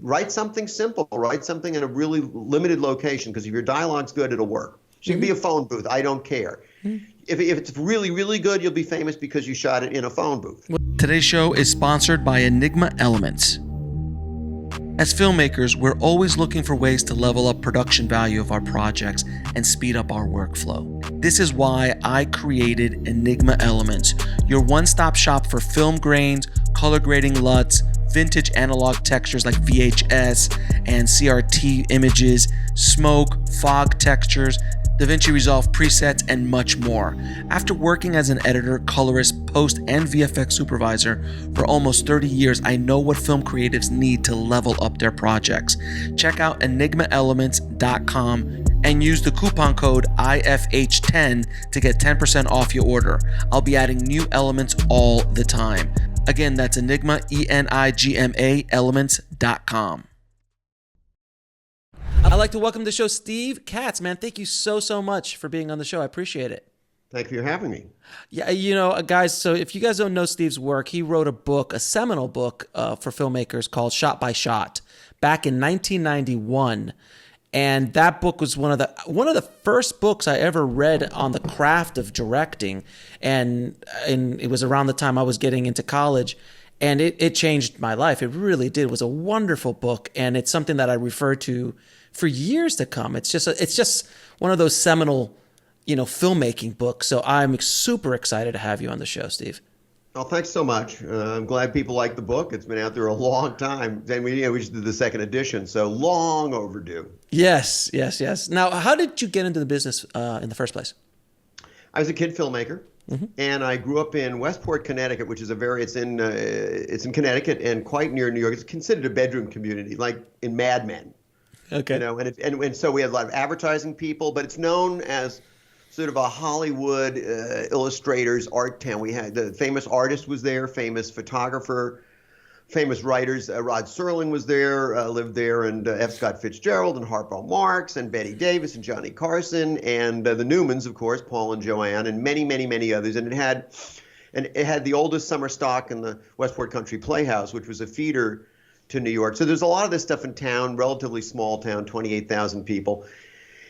write something simple, write something in a really limited location, because if your dialogue's good, it'll work. So you can be a phone booth. I don't care. If it's really, really good, you'll be famous because you shot it in a phone booth. Today's show is sponsored by Enigma Elements. As filmmakers, we're always looking for ways to level up production value of our projects and speed up our workflow. This is why I created Enigma Elements, your one-stop shop for film grains, color grading LUTs, vintage analog textures like VHS and CRT images, smoke, fog textures, DaVinci Resolve presets, and much more. After working as an editor, colorist, post, and VFX supervisor for almost 30 years, I know what film creatives need to level up their projects. Check out enigmaelements.com and use the coupon code IFH10 to get 10% off your order. I'll be adding new elements all the time. Again, that's Enigma, ENIGMA, elements.com. I'd like to welcome to the show Steve Katz. Man, thank you so much for being on the show. I appreciate it. Thank you for having me. Yeah, guys, so if you guys don't know Steve's work, he wrote a book, a seminal book for filmmakers called Shot by Shot back in 1991. And that book was one of the first books I ever read on the craft of directing. And it was around the time I was getting into college. And it changed my life. It really did. It was a wonderful book. And it's something that I refer to for years to come. It's just one of those seminal, filmmaking books. So I'm super excited to have you on the show, Steve. Well, thanks so much. I'm glad people like the book. It's been out there a long time. Then we just did the second edition, so long overdue. Yes. Now, how did you get into the business in the first place? I was a kid filmmaker, and I grew up in Westport, Connecticut, which is it's in Connecticut and quite near New York. It's considered a bedroom community, like in Mad Men. Okay. And so we had a lot of advertising people, but it's known as sort of a Hollywood illustrators art town. We had the famous artist was there, famous photographer, famous writers. Rod Serling was there, lived there, and F. Scott Fitzgerald and Harpo Marx and Betty Davis and Johnny Carson and the Newmans, of course, Paul and Joanne, and many, many, many others. And it had the oldest summer stock in the Westport Country Playhouse, which was a feeder to New York. So there's a lot of this stuff in town, relatively small town, 28,000 people.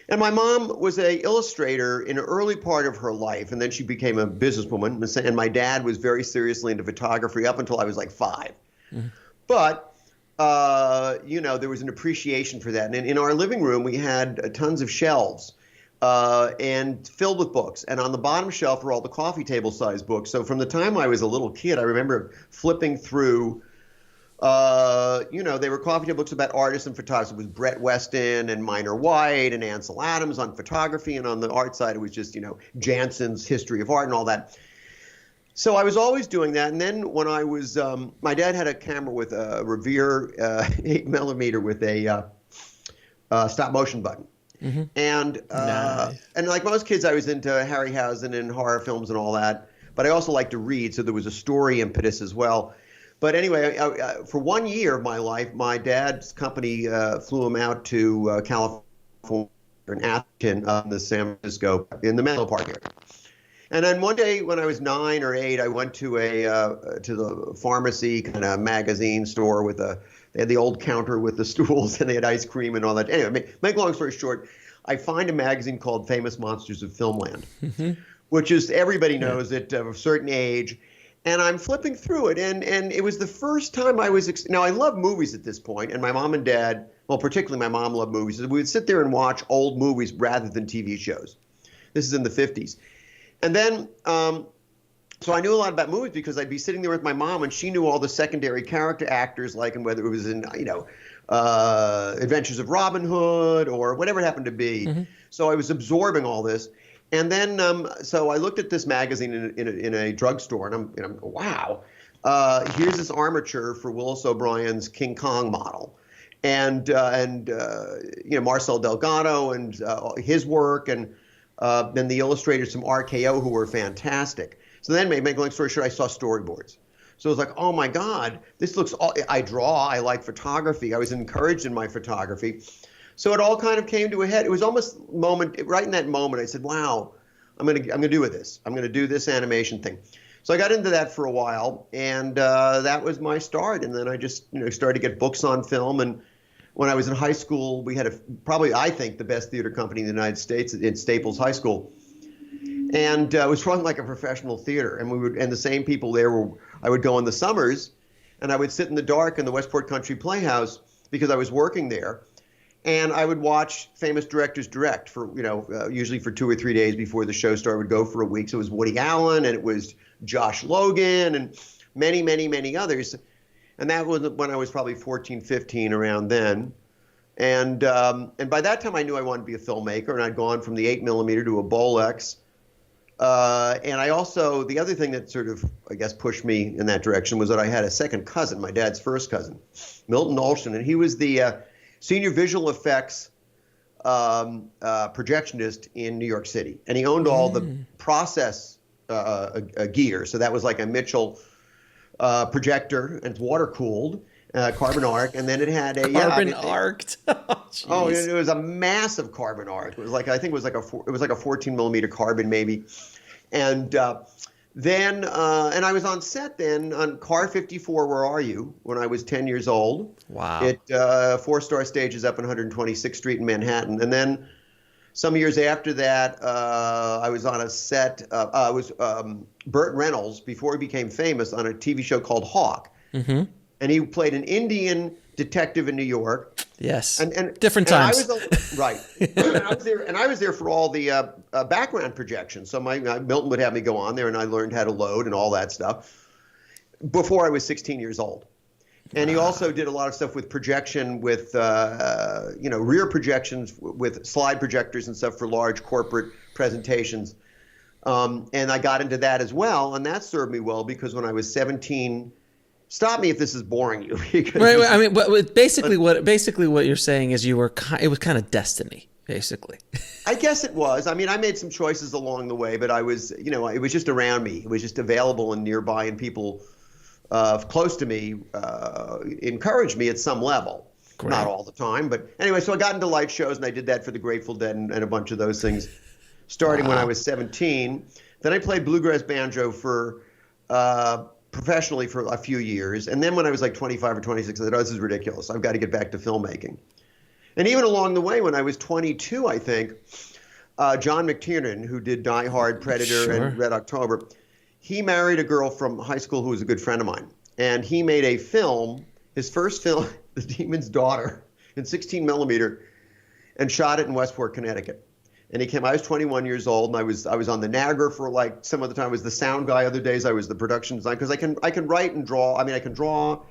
And my mom was an illustrator in an early part of her life, and then she became a businesswoman. And my dad was very seriously into photography up until I was like 5. Mm-hmm. But, there was an appreciation for that. And in our living room, we had tons of shelves and filled with books. And on the bottom shelf were all the coffee table size books. So from the time I was a little kid, I remember flipping through they were coffee table books about artists and photographers. It was Brett Weston and Minor White and Ansel Adams on photography, and on the art side, it was just, Jansen's History of Art and all that. So I was always doing that. And then when I was, my dad had a camera with a Revere 8mm with a stop motion button. Mm-hmm. And nice. And like most kids, I was into Harryhausen and horror films and all that. But I also liked to read, so there was a story impetus as well. But anyway, for 1 year of my life, my dad's company flew him out to California, in Atherton, in the San Francisco, in the Menlo Park area. And then one day when I was 9 or 8, I went to the pharmacy kind of magazine store they had the old counter with the stools, and they had ice cream and all that. Anyway, make long story short, I find a magazine called Famous Monsters of Filmland, which is, everybody knows it of a certain age. And I'm flipping through it, and it was the first time I was now I love movies at this point, and my mom and dad, well, particularly my mom loved movies. We would sit there and watch old movies rather than TV shows. This is in the 50s. And then, so I knew a lot about movies because I'd be sitting there with my mom, and she knew all the secondary character actors, like, and whether it was in, Adventures of Robin Hood or whatever it happened to be. Mm-hmm. So I was absorbing all this. And then, so I looked at this magazine in a drugstore, and I'm wow, here's this armature for Willis O'Brien's King Kong model, and Marcel Delgado and his work, and then the illustrators from RKO who were fantastic. So then, make a long story short, I saw storyboards. So it was like, oh my God, this looks. I draw. I like photography. I was encouraged in my photography. So it all kind of came to a head. It was almost right in that moment, I said, wow, I'm gonna do this. I'm gonna do this animation thing. So I got into that for a while, and that was my start. And then I just, started to get books on film. And when I was in high school, we had probably, I think, the best theater company in the United States in Staples High School. And it was run like a professional theater. And the same people there I would go in the summers, and I would sit in the dark in the Westport Country Playhouse because I was working there. And I would watch famous directors direct for, usually for 2 or 3 days before the show started. Would go for a week. So it was Woody Allen, and it was Josh Logan, and many, many, many others. And that was when I was probably 14, 15, around then. And by that time, I knew I wanted to be a filmmaker, and I'd gone from the 8mm to a Bolex. And I also, the other thing that sort of, I guess, pushed me in that direction was that I had a second cousin, my dad's first cousin, Milton Olson, and he was the senior visual effects projectionist in New York City. And he owned all the process gear. So that was like a Mitchell projector, and it's water cooled, carbon arc, and then it had a carbon arced. Oh, it was a massive carbon arc. It was like, I think it was like a 14mm carbon maybe, and then and I was on set then on Car 54. Where Are You? When I was 10 years old. Wow. It 4-star stages up on 126th Street in Manhattan, and then some years after that, I was on a set. I was Burt Reynolds before he became famous on a TV show called Hawk. Mm-hmm. And he played an Indian detective in New York. Yes. And different times. Right. And I was there for all the background projections. So Milton would have me go on there, and I learned how to load and all that stuff before I was 16 years old. And he also did a lot of stuff with projection, with rear projections, with slide projectors and stuff for large corporate presentations. And I got into that as well, and that served me well because when I was 17. Stop me if this is boring you. Right. I mean, but basically what you're saying is it was kind of destiny, basically. I guess it was. I mean, I made some choices along the way, but I was, it was just around me. It was just available and nearby, and people close to me encouraged me at some level. Great. Not all the time, but anyway. So I got into light shows, and I did that for the Grateful Dead and a bunch of those things, starting when I was 17. Then I played bluegrass banjo for. Professionally for a few years. And then when I was like 25 or 26, I said, this is ridiculous. I've got to get back to filmmaking. And even along the way, when I was 22, I think, John McTiernan, who did Die Hard, Predator, and Red October, he married a girl from high school who was a good friend of mine. And he made a film, his first film, The Demon's Daughter, in 16mm, and shot it in Westport, Connecticut. And I was 21 years old, and I was on the Niagara for like some of the time. I was the sound guy. Other days I was the production design, because I can write and draw. I mean, I can draw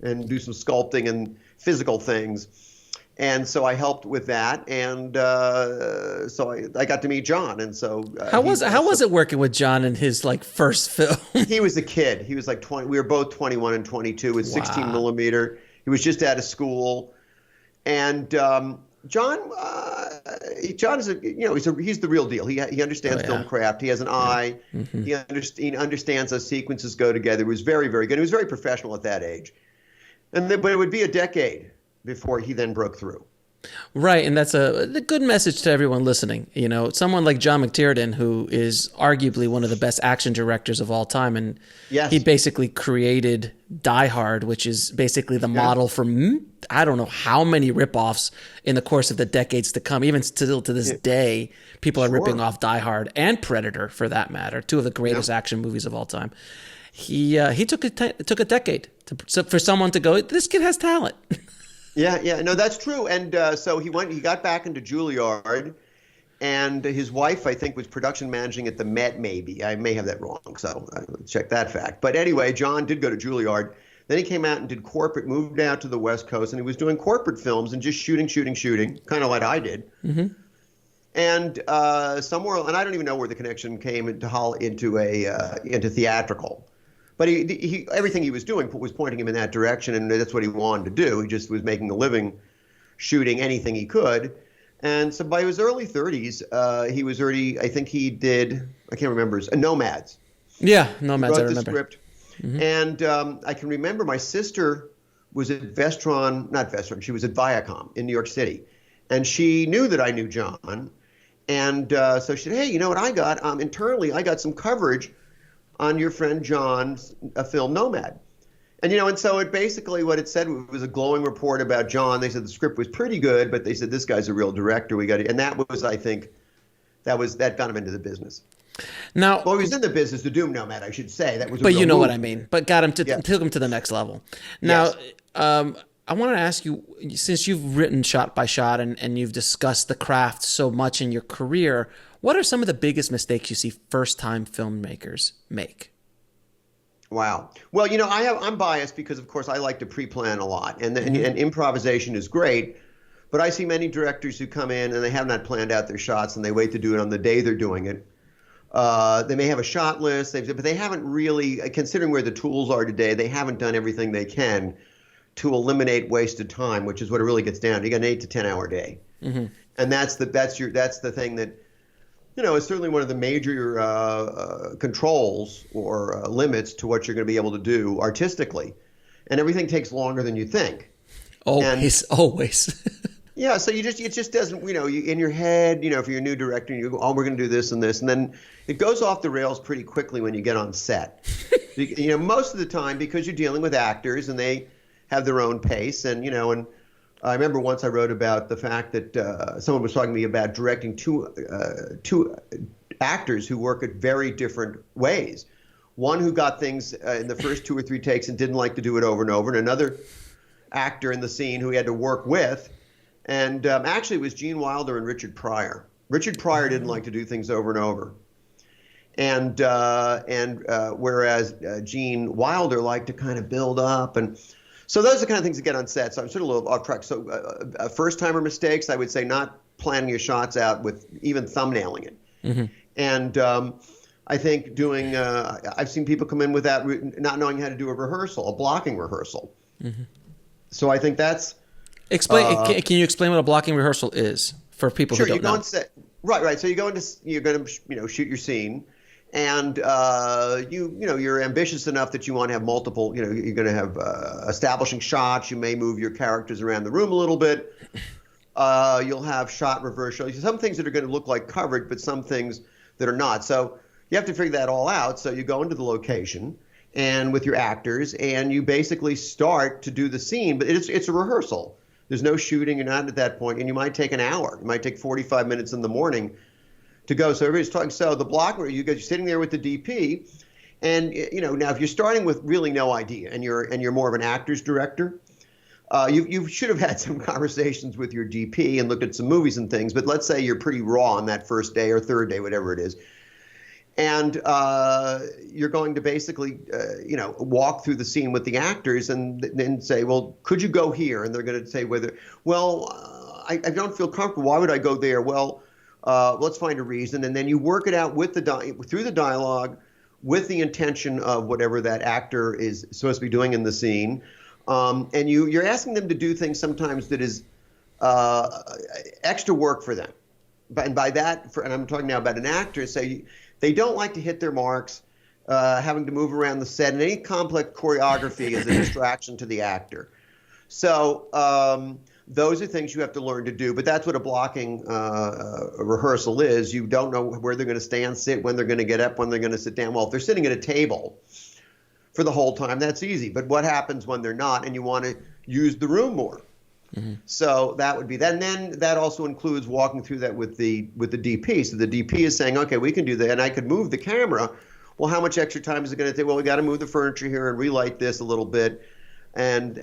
and do some sculpting and physical things. And so I helped with that, and so I got to meet John. And so how was it working with John in his like first film? He was a kid. He was like 20. We were both 21 and 22 with 16mm. He was just out of school, and John is he's the real deal. He understands film craft. He has an eye. Mm-hmm. He understands how sequences go together. He was very, very good. He was very professional at that age. But it would be a decade before he then broke through. Right, and that's a good message to everyone listening. Someone like John McTiernan, who is arguably one of the best action directors of all time, and he basically created Die Hard, which is basically the model for I don't know how many ripoffs in the course of the decades to come. Even still to this day, people are ripping off Die Hard and Predator, for that matter, two of the greatest action movies of all time. He took a decade for someone to go, this kid has talent. Yeah, no, that's true. And so he got back into Juilliard, and his wife, I think, was production managing at the Met, maybe. I may have that wrong, so I'll check that fact. But anyway, John did go to Juilliard. Then he came out and did corporate, moved out to the West Coast, and he was doing corporate films and just shooting, kind of like I did. Mm-hmm. And somewhere, and I don't even know where the connection came into theatrical. But he everything he was doing was pointing him in that direction, and that's what he wanted to do. He just was making a living shooting anything he could. And so by his early 30s, he was already, I think he did, I can't remember, Nomads. Yeah, Nomads, I remember. He wrote the script. Mm-hmm. And I can remember my sister was at she was at Viacom in New York City. And she knew that I knew John. And so she said, hey, you know what I got? Internally, I got some coverage on your friend John's film Nomad. And, and so it basically, what it said was a glowing report about John. They said the script was pretty good, but they said, this guy's a real director. And that was, I think, that got him into the business. Now, well, he was in the business to do Nomad, I should say. That was, but you know what I mean. But got him took him to the next level. Now, yes. I want to ask you, since you've written shot by shot and you've discussed the craft so much in your career, what are some of the biggest mistakes you see first-time filmmakers make? Wow. Well, I'm biased because, of course, I like to pre-plan a lot, and improvisation is great. But I see many directors who come in and they have not planned out their shots, and they wait to do it on the day they're doing it. They may have a shot list, but they haven't really, considering where the tools are today, they haven't done everything they can to eliminate wasted time, which is what it really gets down to. You got an 8 to 10 hour day, and that's the thing that, is certainly one of the major controls or limits to what you're going to be able to do artistically, and everything takes longer than you think. Always. Yeah, so it just doesn't, in your head, if you're a new director, you go, oh, we're going to do this and this, and then it goes off the rails pretty quickly when you get on set. Most of the time, because you're dealing with actors and they have their own pace, and I remember once I wrote about the fact that someone was talking to me about directing two actors who work at very different ways. One who got things in the first 2 or 3 takes and didn't like to do it over and over, and another actor in the scene who he had to work with. And actually, it was Gene Wilder and Richard Pryor. Richard Pryor didn't like to do things over and over, and whereas Gene Wilder liked to kind of build up. And so those are the kind of things that get on set. So I'm sort of a little off track. So first-timer mistakes, I would say not planning your shots out with even thumbnailing it. And I think I've seen people come in without not knowing how to do a rehearsal, a blocking rehearsal. So I think that's... Can you explain what a blocking rehearsal is for people who don't know? Right. So you're going to shoot your scene, and you're ambitious enough that you want to have multiple. You're going to have establishing shots. You may move your characters around the room a little bit. You'll have shot reversal. Some things that are going to look like covered, but some things that are not. So you have to figure that all out. So you go into the location and with your actors, and you basically start to do the scene, but it's a rehearsal. There's no shooting. You're not at that point, and you might take an hour. It might take 45 minutes in the morning to go. So everybody's talking. So the block where you're sitting there with the DP, and now if you're starting with really no idea, and you're more of an actor's director, you should have had some conversations with your DP and looked at some movies and things. But let's say you're pretty raw on that first day or third day, whatever it is. And you're going to basically, walk through the scene with the actors and then say, well, could you go here? And they're going to say I don't feel comfortable. Why would I go there? Well, let's find a reason. And then you work it out with through the dialogue with the intention of whatever that actor is supposed to be doing in the scene. And you're asking them to do things sometimes that is extra work for them. And by that, and I'm talking now about an actor, say, they don't like to hit their marks, having to move around the set, and any complex choreography is a distraction to the actor. So those are things you have to learn to do, but that's what a blocking rehearsal is. You don't know where they're going to stand, sit, when they're going to get up, when they're going to sit down. Well, if they're sitting at a table for the whole time, that's easy. But what happens when they're not and you want to use the room more? So that would be that. And then that also includes walking through that with the DP. So the DP is saying, okay, we can do that, and I could move the camera. Well, how much extra time is it going to take? Well, we got to move the furniture here and relight this a little bit, and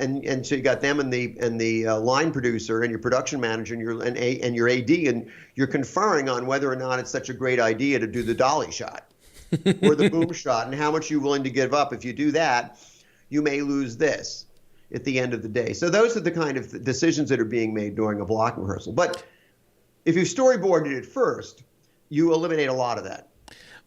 so you got them and the line producer and your production manager and your AD, and you're conferring on whether or not it's such a great idea to do the dolly shot or the boom shot, and how much you're willing to give up. If you do that, you may lose this at the end of the day. So those are the kind of decisions that are being made during a blocking rehearsal. But if you storyboarded it first, you eliminate a lot of that.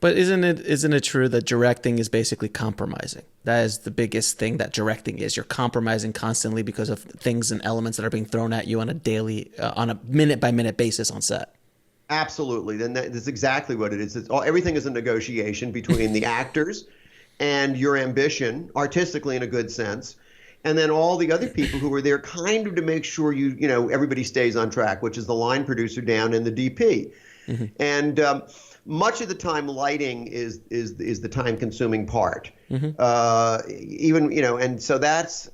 But isn't it true that directing is basically compromising? That is the biggest thing that directing is. You're compromising constantly because of things and elements that are being thrown at you on a daily, on a minute-by-minute basis on set. Absolutely. Then that's exactly what it is. Everything is a negotiation between the actors and your ambition, artistically in a good sense, and then all the other people who are there kind of to make sure everybody stays on track, which is the line producer down and the DP. And much of the time lighting is the time consuming part. Even, and so that's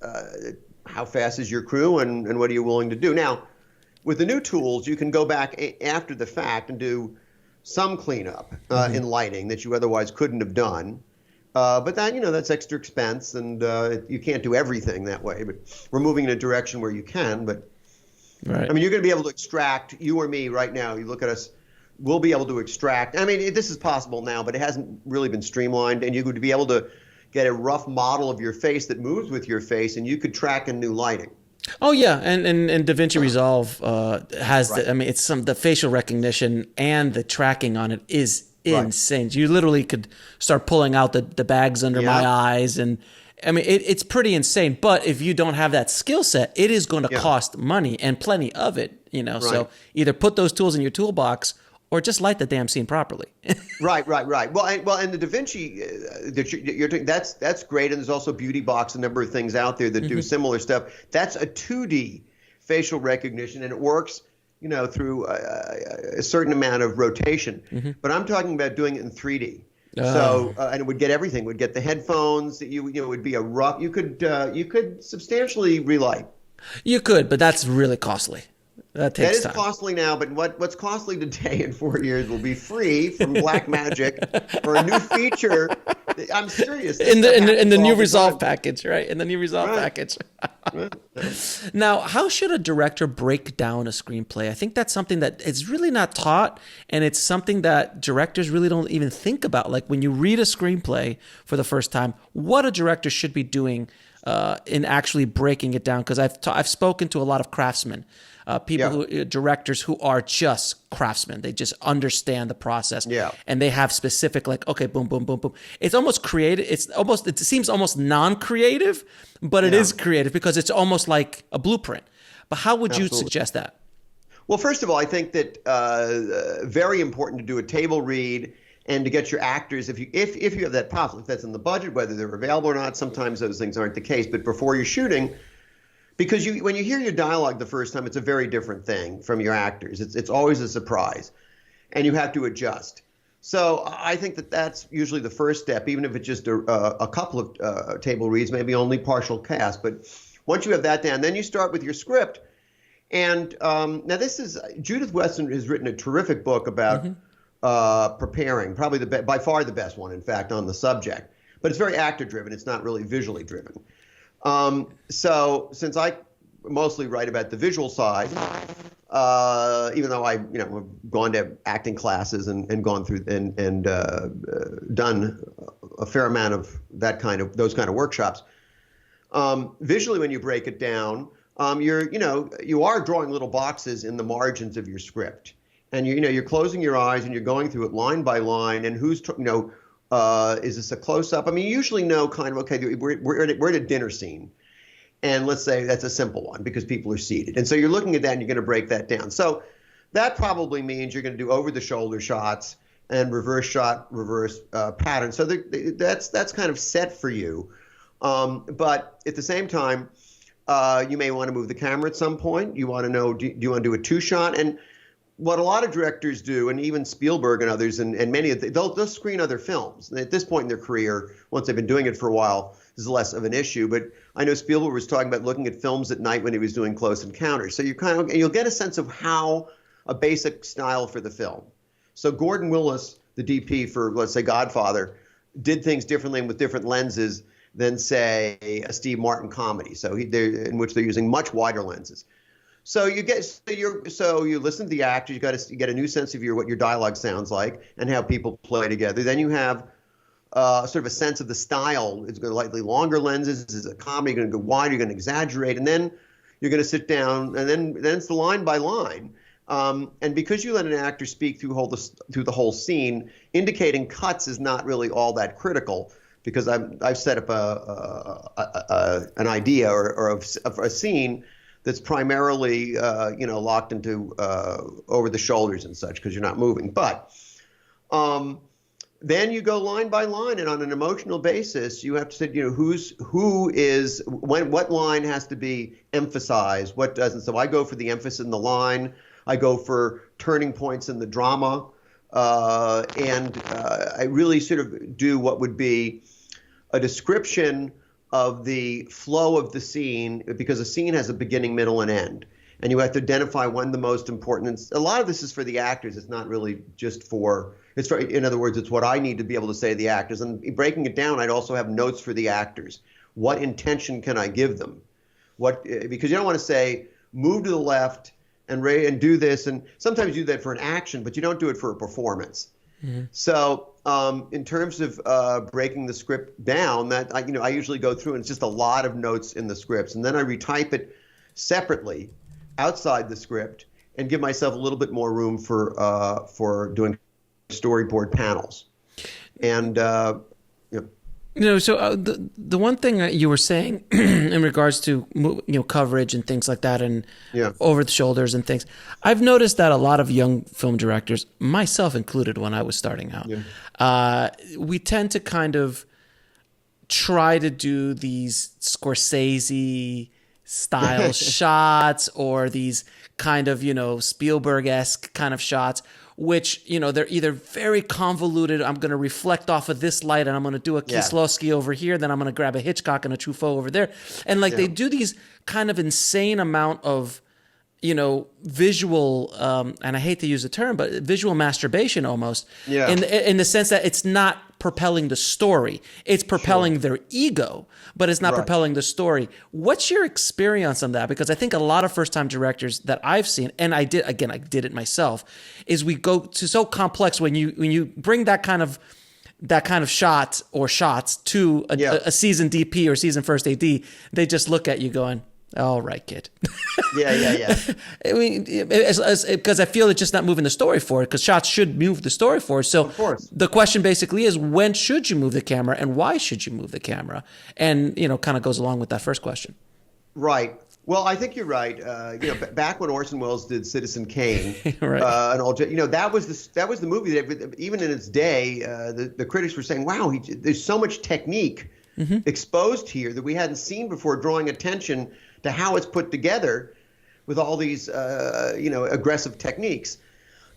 how fast is your crew and what are you willing to do. Now, with the new tools, you can go back after the fact and do some cleanup in lighting that you otherwise couldn't have done. But then, that's extra expense, and you can't do everything that way. But we're moving in a direction where you can. But right. I mean, you're going to be able to extract, you or me right now, you look at us, we'll be able to extract. I mean, this is possible now, but it hasn't really been streamlined. And you would be able to get a rough model of your face that moves with your face, and you could track in new lighting. Oh yeah, and DaVinci Resolve has Right. it's the facial recognition and the tracking on it is insane. Right. You literally could start pulling out the bags under my eyes, and I mean it's pretty insane. But if you don't have that skill set, it is going to cost money and plenty of it. Right. So either put those tools in your toolbox or just light the damn scene properly. Right. Well, and the DaVinci that you're doing, that's great. And there's also Beauty Box, a number of things out there that do similar stuff. That's a 2D facial recognition, and it works, through a certain amount of rotation. But I'm talking about doing it in 3D. So and it would get everything. It would get the headphones. It would be a rough. You could substantially relight. You could, but that's really costly. That takes time. Costly now, but what's costly today in 4 years will be free from Blackmagic for a new feature. I'm serious. In the new Resolve package, right? In the new Resolve package. Now, how should a director break down a screenplay? I think that's something that is really not taught, and it's something that directors really don't even think about. Like when you read a screenplay for the first time, what a director should be doing in actually breaking it down. Because I've spoken to a lot of craftsmen. Directors who are just craftsmen. They just understand the process. And they have specific, like, okay, boom, boom, boom, boom. It's almost creative. It seems almost non-creative, but it is creative because it's almost like a blueprint. But how would you suggest that? Well, first of all, I think that very important to do a table read and to get your actors, if you have that possible, if that's in the budget, whether they're available or not. Sometimes those things aren't the case. But before you're shooting, because when you hear your dialogue the first time, it's a very different thing from your actors. It's always a surprise, and you have to adjust. So I think that's usually the first step, even if it's just a couple of table reads, maybe only partial cast. But once you have that down, then you start with your script. And now Judith Weston has written a terrific book about preparing, probably by far the best one, in fact, on the subject. But it's very actor-driven. It's not really visually driven. So since I mostly write about the visual side, even though I, have gone to acting classes and gone through and done a fair amount of those kind of workshops, visually when you break it down, you are drawing little boxes in the margins of your script, and you're closing your eyes and you're going through it line by line, and who's is this a close-up? I mean, you usually know kind of, okay, we're at a dinner scene. And let's say that's a simple one because people are seated. And so you're looking at that and you're going to break that down. So that probably means you're going to do over-the-shoulder shots and reverse shot, reverse pattern. So that's kind of set for you. But at the same time, you may want to move the camera at some point. You want to know, do you want to do a two-shot? And what a lot of directors do, and even Spielberg and others, and many of they'll screen other films. And at this point in their career, once they've been doing it for a while, this is less of an issue. But I know Spielberg was talking about looking at films at night when he was doing Close Encounters. So you'll get a sense of how a basic style for the film. So Gordon Willis, the DP for, let's say, Godfather, did things differently and with different lenses than, say, a Steve Martin comedy. So in which they're using much wider lenses. So you listen to the actors. You get a new sense of what your dialogue sounds like and how people play together. Then you have sort of a sense of the style. It's going to likely longer lenses. Is it a comedy? You're going to go wide. You're going to exaggerate, and then you're going to sit down, and then it's the line by line. And because you let an actor speak through the whole scene, indicating cuts is not really all that critical because I've set up an idea or of a scene that's primarily, locked into over the shoulders and such because you're not moving. But then you go line by line, and on an emotional basis, you have to say, what line has to be emphasized, what doesn't. So I go for the emphasis in the line. I go for turning points in the drama. I really sort of do what would be a description of the flow of the scene, because a scene has a beginning, middle, and end. And you have to identify when the most important, and a lot of this is for the actors. It's not really just for, in other words, it's what I need to be able to say to the actors. And breaking it down, I'd also have notes for the actors. What intention can I give them? Because you don't want to say, move to the left and do this. And sometimes you do that for an action, but you don't do it for a performance. Mm-hmm. So in terms of breaking the script down, that I usually go through, and it's just a lot of notes in the scripts. And then I retype it separately outside the script and give myself a little bit more room for doing storyboard panels. And so the one thing that you were saying in regards to coverage and things like that, and over the shoulders and things, I've noticed that a lot of young film directors, myself included when I was starting out, we tend to kind of try to do these Scorsese style shots, or these kind of Spielberg-esque kind of shots, which they're either very convoluted. I'm going to reflect off of this light, and I'm going to do a Kieslowski over here, then I'm going to grab a Hitchcock and a Truffaut over there, and they do these kind of insane amount of visual, and I hate to use the term, but visual masturbation almost, in the sense that it's not propelling the story. It's propelling their ego, but it's not propelling the story. What's your experience on that? Because I think a lot of first-time directors that I've seen, and I did it myself, is we go to so complex when you bring that kind of shot or shots to a seasoned DP or seasoned first AD, they just look at you going, all right, kid. Yeah. I mean, because I feel it's just not moving the story forward, because shots should move the story forward. So of course, the question basically is, when should you move the camera, and why should you move the camera? And, kind of goes along with that first question. Right. Well, I think you're right. Back when Orson Welles did Citizen Kane, right. That was the movie that, even in its day, the critics were saying, wow, there's so much technique exposed here that we hadn't seen before, drawing attention to how it's put together with all these, aggressive techniques.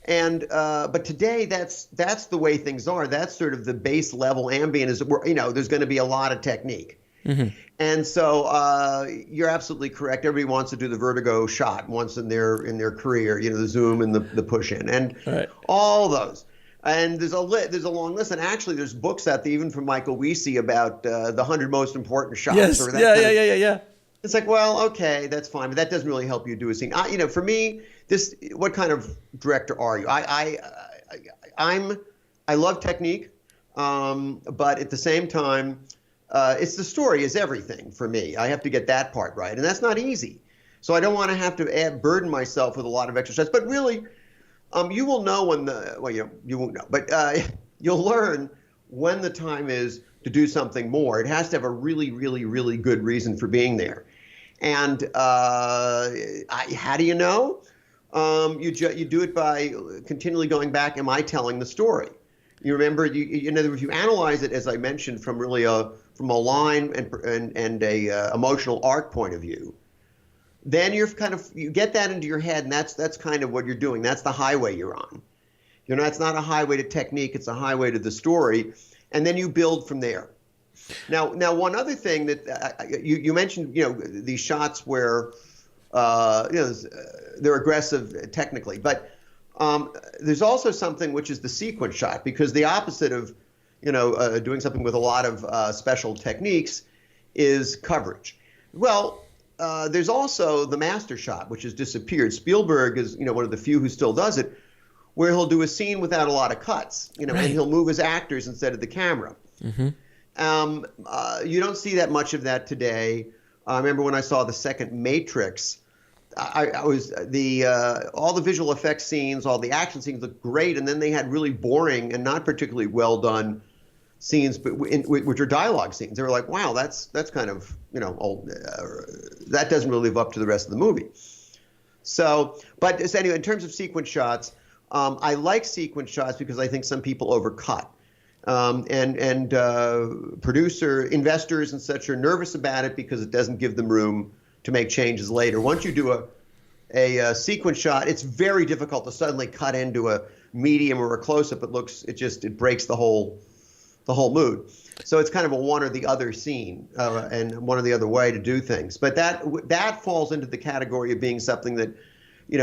And but today, that's the way things are. That's sort of the base level ambient. There's going to be a lot of technique. Mm-hmm. And so you're absolutely correct. Everybody wants to do the vertigo shot once in their career. The zoom and the push in, and all those. And there's a long list, and actually there's books out there, even from Michael Wiese, about the 100 most important shots. Yes, yeah. It's like, well, okay, that's fine, but that doesn't really help you do a scene. For me, what kind of director are you? I love technique, but at the same time, it's the story is everything for me. I have to get that part right, and that's not easy. So I don't want to have to burden myself with a lot of exercise. But really, you will know you won't know, but you'll learn when the time is to do something more. It has to have a really, really, really good reason for being there. And how do you know? You do it by continually going back. Am I telling the story? You remember, in other words, you analyze it, as I mentioned, from really from a line and a emotional arc point of view. Then you get that into your head, and that's kind of what you're doing. That's the highway you're on. It's not a highway to technique; it's a highway to the story, and then you build from there. Now, one other thing that you mentioned, these shots where they're aggressive technically, but there's also something which is the sequence shot, because the opposite of doing something with a lot of special techniques is coverage. Well, there's also the master shot, which has disappeared. Spielberg is one of the few who still does it, where he'll do a scene without a lot of cuts, and he'll move his actors instead of the camera. Mm-hmm. You don't see that much of that today. I remember when I saw the second Matrix, I was all the visual effects scenes, all the action scenes looked great, and then they had really boring and not particularly well done scenes, but which are dialogue scenes. They were like, wow, that's kind of old. That doesn't really live up to the rest of the movie. So anyway, in terms of sequence shots, I like sequence shots because I think some people overcut. And investors and such are nervous about it because it doesn't give them room to make changes later. Once you do a sequence shot, it's very difficult to suddenly cut into a medium or a close-up. It breaks the whole mood. So it's kind of a one or the other scene, and one or the other way to do things. But that falls into the category of being something that,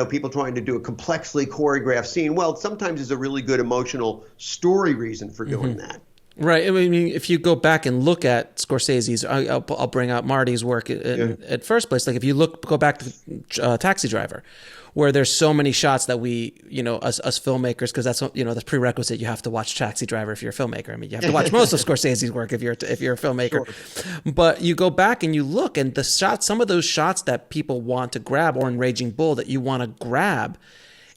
people trying to do a complexly choreographed scene. Well, sometimes there's a really good emotional story reason for doing that. Right. I mean, if you go back and look at Scorsese's, I'll bring out Marty's work at first place. Like if you go back to Taxi Driver, where there's so many shots that we, us filmmakers, because that's the prerequisite. You have to watch Taxi Driver if you're a filmmaker. I mean, you have to watch most of Scorsese's work if you're a filmmaker. Sure. But you go back and you look, and the shots, some of those shots that people want to grab, or in Raging Bull that you want to grab,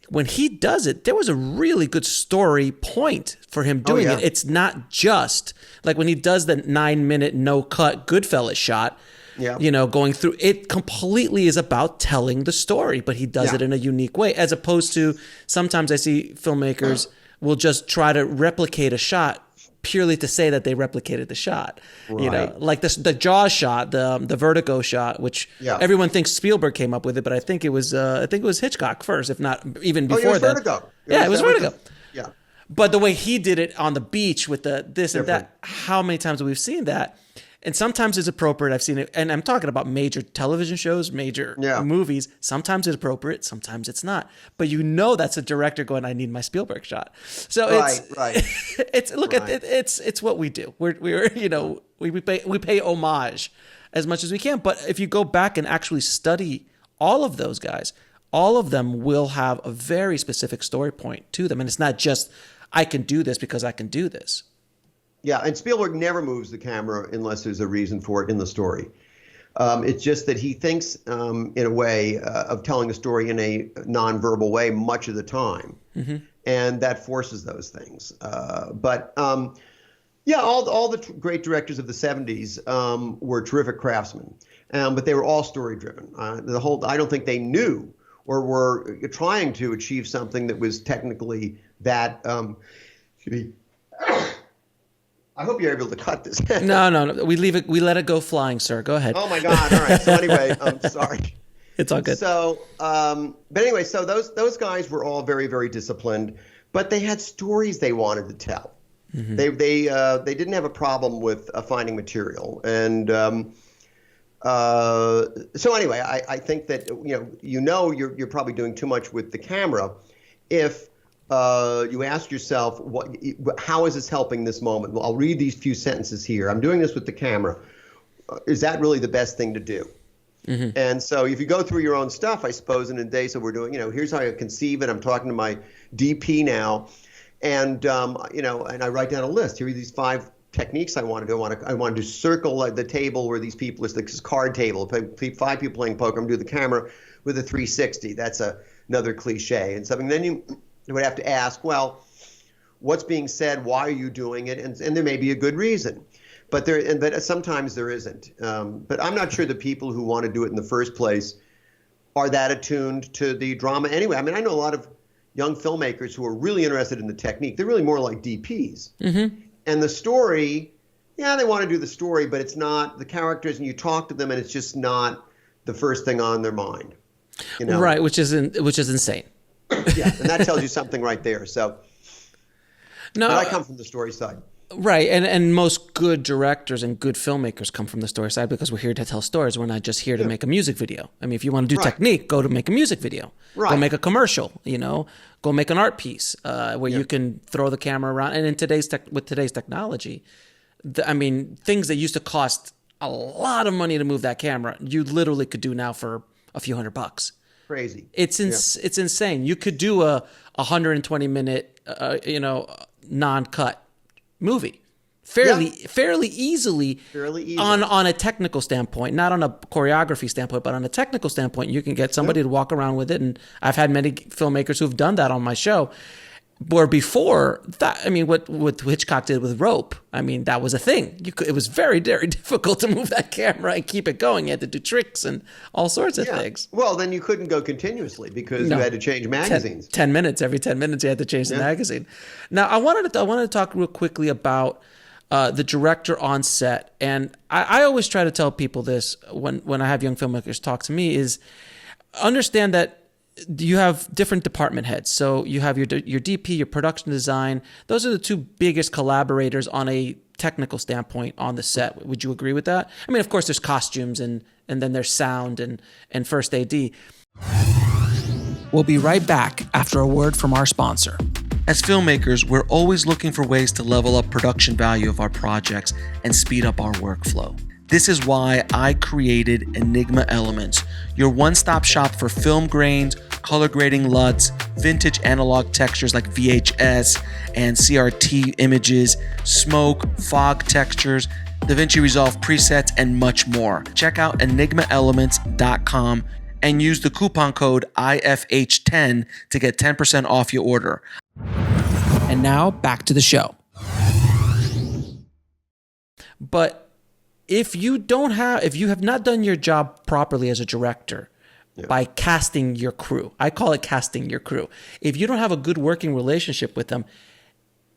when he does it, there was a really good story point for him doing it. It's not just like when he does the 9-minute no cut Goodfellas shot. Yeah. Going through it completely is about telling the story, but he does it in a unique way, as opposed to sometimes I see filmmakers will just try to replicate a shot purely to say that they replicated the shot. Right. Like the Jaws shot, the Vertigo shot, which everyone thinks Spielberg came up with it, but I think it was Hitchcock first, if not even before that. Vertigo. It was Vertigo. Yeah. But the way he did it on the beach with the this and that, how many times have we seen that? And sometimes it's appropriate. I've seen it, and I'm talking about major television shows, major movies. Sometimes it's appropriate, sometimes it's not. But that's a director going, "I need my Spielberg shot." So it's what we do. We pay homage as much as we can. But if you go back and actually study all of those guys, all of them will have a very specific story point to them, and it's not just I can do this because I can do this. Yeah, and Spielberg never moves the camera unless there's a reason for it in the story. It's just that he thinks in a way of telling a story in a nonverbal way much of the time. Mm-hmm. And that forces those things. All the great directors of the 70s were terrific craftsmen, but they were all story driven. I don't think they knew or were trying to achieve something that was technically that, I hope you're able to cut this. No. We leave it. We let it go flying, sir. Go ahead. Oh my God! All right. So anyway, I'm sorry. It's all good. So, but anyway, so those guys were all very, very disciplined, but they had stories they wanted to tell. Mm-hmm. They didn't have a problem with finding material, and so anyway, I think that you're probably doing too much with the camera if. You ask yourself, how is this helping this moment? Well, I'll read these few sentences here. I'm doing this with the camera. Is that really the best thing to do? Mm-hmm. And so if you go through your own stuff, I suppose, in a day, so we're doing, here's how I conceive it. I'm talking to my DP now. And, and I write down a list. Here are these 5 techniques I want to do. I want to circle the table where these people, it's this card table, 5 people playing poker. I'm going to do the camera with a 360. That's another cliche and something. Then you would have to ask, well, what's being said? Why are you doing it? And there may be a good reason, but sometimes there isn't. But I'm not sure the people who want to do it in the first place are that attuned to the drama anyway. I mean, I know a lot of young filmmakers who are really interested in the technique. They're really more like DPs. Mm-hmm. And the story, they want to do the story, but it's not the characters, and you talk to them, and it's just not the first thing on their mind. Right, which is insane. Yeah, and that tells you something right there. So, but I come from the story side. Right, and most good directors and good filmmakers come from the story side because we're here to tell stories. We're not just here to make a music video. I mean, if you want to do technique, go to make a music video. Right. Go make a commercial, go make an art piece where you can throw the camera around. And with today's technology, things that used to cost a lot of money to move that camera, you literally could do now for a few $100. Crazy. It's insane. You could do a 120-minute, non-cut movie fairly easily on a technical standpoint, not on a choreography standpoint, but on a technical standpoint. You can get somebody to walk around with it, and I've had many filmmakers who've done that on my show. Where before that, what Hitchcock did with rope, that was a thing. It was very, very difficult to move that camera and keep it going. You had to do tricks and all sorts of things. Well, then you couldn't go continuously because you had to change magazines. 10 minutes. Every 10 minutes you had to change the magazine. Now, I wanted to talk real quickly about the director on set. And I always try to tell people this when I have young filmmakers talk to me is understand that you have different department heads. So you have your DP, your production design. Those are the two biggest collaborators on a technical standpoint on the set. Would you agree with that? I mean, of course, there's costumes and then there's sound and first AD. We'll be right back after a word from our sponsor. As filmmakers, we're always looking for ways to level up production value of our projects and speed up our workflow. This is why I created Enigma Elements, your one-stop shop for film grains, color grading LUTs, vintage analog textures like VHS and CRT images, smoke, fog textures, DaVinci Resolve presets, and much more. Check out enigmaelements.com and use the coupon code IFH10 to get 10% off your order. And now back to the show. But if you have not done your job properly as a director by casting your crew, I call it casting your crew. If you don't have a good working relationship with them,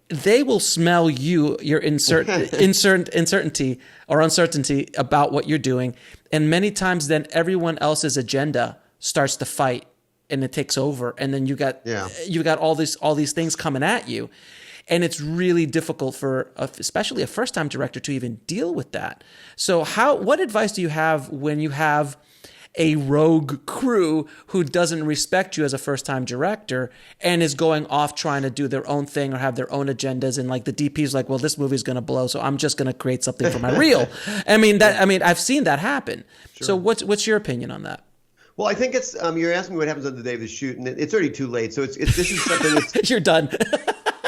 they will smell your uncertainty about what you're doing. And many times then everyone else's agenda starts to fight and it takes over. And then you got all these things coming at you. And it's really difficult for especially a first-time director to even deal with that. So what advice do you have when you have a rogue crew who doesn't respect you as a first-time director and is going off trying to do their own thing or have their own agendas, and like the DP's like, well, this movie's going to blow, so I'm just going to create something for my reel. I've seen that happen. Sure. So what's your opinion on that? Well, I think it's you're asking me what happens on the day of the shoot, and it's already too late. So this is something that's you're done.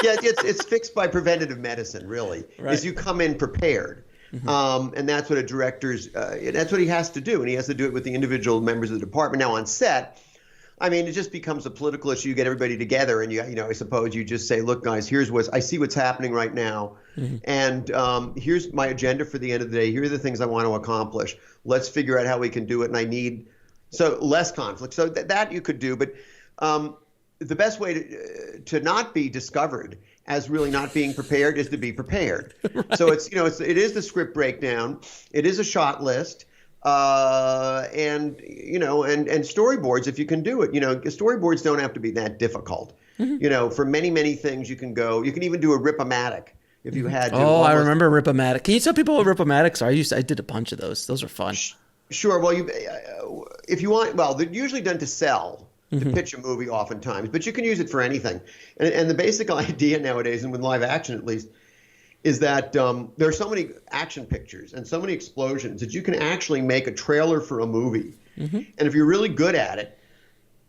Yeah, it's fixed by preventative medicine, really. Right. Is you come in prepared. Mm-hmm. And that's what a director's, that's what he has to do. And he has to do it with the individual members of the department. Now on set, I mean, it just becomes a political issue. You get everybody together and I suppose you just say, look, guys, I see what's happening right now. Mm-hmm. And here's my agenda for the end of the day. Here are the things I want to accomplish. Let's figure out how we can do it. And I need, so less conflict. So that you could do. But the best way to not be discovered as really not being prepared is to be prepared. Right. So it is the script breakdown. It is a shot list, and storyboards if you can do it. Storyboards don't have to be that difficult. Mm-hmm. For many things you can even do a rip-o-matic if you had to. Oh, I remember rip-o-matic. Can you tell people what rip-o-matics are? I did a bunch of those. Those are fun. Sure. Well, if you want, they're usually done to sell. To pitch a movie oftentimes, but you can use it for anything. And the basic idea nowadays, and with live action at least, is that there are so many action pictures and so many explosions that you can actually make a trailer for a movie. Mm-hmm. And if you're really good at it,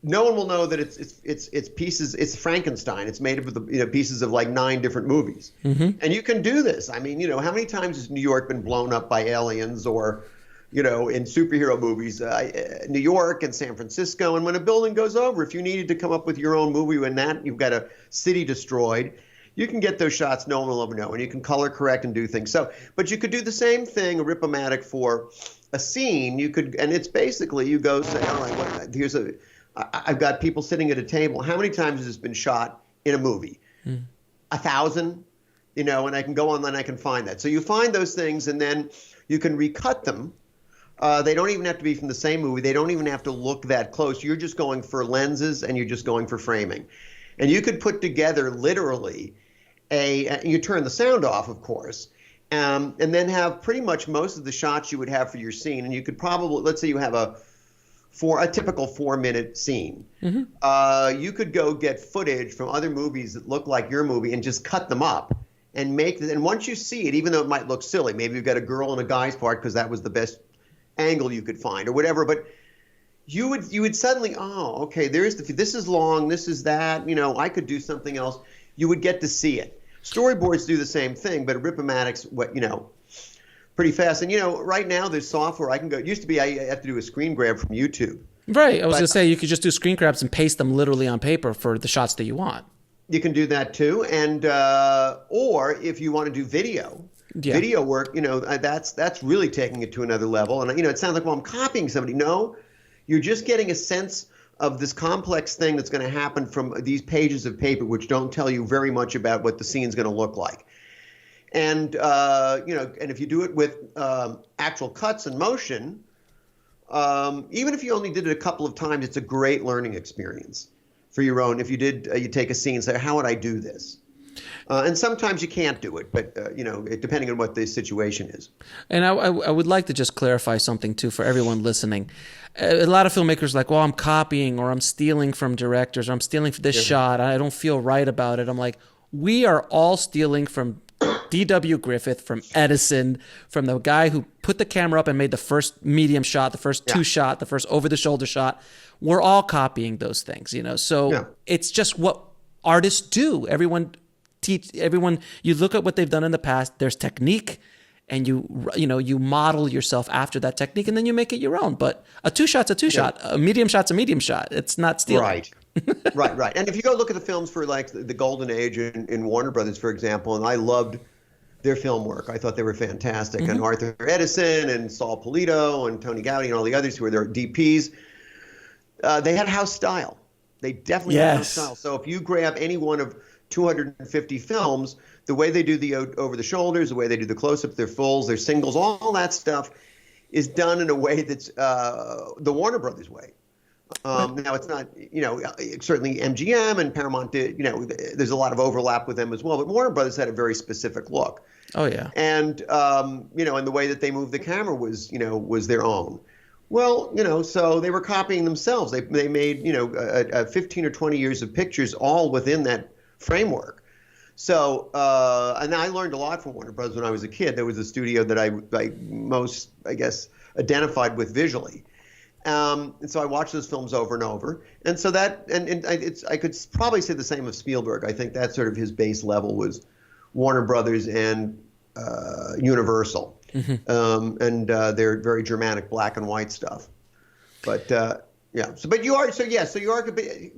no one will know that it's pieces. It's Frankenstein. It's made up of pieces of like 9 different movies. Mm-hmm. And you can do this. I mean, how many times has New York been blown up by aliens or in superhero movies, New York and San Francisco. And when a building goes over, if you needed to come up with your own movie when you've got a city destroyed, you can get those shots no one will ever know. And you can color correct and do things. But you could do the same thing, a rip-o-matic for a scene. And it's basically, you go say, all right, I've got people sitting at a table. How many times has this been shot in a movie? 1,000, and I can go online and I can find that. So you find those things and then you can recut them. They don't even have to be from the same movie. They don't even have to look that close. You're just going for lenses and you're just going for framing. And you could put together literally you turn the sound off, of course, and then have pretty much most of the shots you would have for your scene. And you could probably, let's say you have a typical 4-minute scene. Mm-hmm. You could go get footage from other movies that look like your movie and just cut them up and and once you see it, even though it might look silly, maybe you've got a girl and a guy's part because that was the best angle you could find or whatever, but you would suddenly, okay, this is long, this is that, I could do something else. You would get to see it. Storyboards do the same thing, but rip-o-matic's pretty fast. And right now there's software I can go. It used to be I have to do a screen grab from YouTube. Right. I was going to say you could just do screen grabs and paste them literally on paper for the shots that you want. You can do that too, and or if you want to do video. Yeah. Video work, that's really taking it to another level. And, it sounds like, well, I'm copying somebody. No, you're just getting a sense of this complex thing that's going to happen from these pages of paper, which don't tell you very much about what the scene's going to look like. And, and if you do it with actual cuts and motion, even if you only did it a couple of times, it's a great learning experience for your own. If you did, you take a scene and say, how would I do this? And sometimes you can't do it, but depending on what the situation is. And I would like to just clarify something too for everyone listening. A lot of filmmakers are like, well, I'm copying or I'm stealing from directors or I'm stealing from this shot. I don't feel right about it. I'm like, we are all stealing from D.W. Griffith, from Edison, from the guy who put the camera up and made the first medium shot, the first two shot, the first over-the-shoulder shot. We're all copying those things, So it's just what artists do. Everyone, you look at what they've done in the past. There's technique, and you model yourself after that technique, and then you make it your own. But a two-shot's a two-shot. A medium shot's a medium shot. It's not stealing. Right. Right. And if you go look at the films for like the Golden Age in Warner Brothers, for example, and I loved their film work. I thought they were fantastic. And Arthur Edison and Saul Polito and Tony Gowdy and all the others who were their DPs, they had house style. They definitely had house style. So if you grab any one of 250 films, the way they do the over the shoulders, the way they do the close-ups, their fulls, their singles, all that stuff is done in a way that's the Warner Brothers way. Now it's not, certainly MGM and Paramount did, there's a lot of overlap with them as well, but Warner Brothers had a very specific look. Oh yeah. And, and the way that they moved the camera was their own. Well, so they were copying themselves. They made, 15 or 20 years of pictures all within that framework. So, and I learned a lot from Warner Brothers when I was a kid. There was a studio that I most, I guess, identified with visually. And so I watched those films over and over. And so that, I could probably say the same of Spielberg. I think that sort of his base level was Warner Brothers and Universal. And their very dramatic black and white stuff. But you are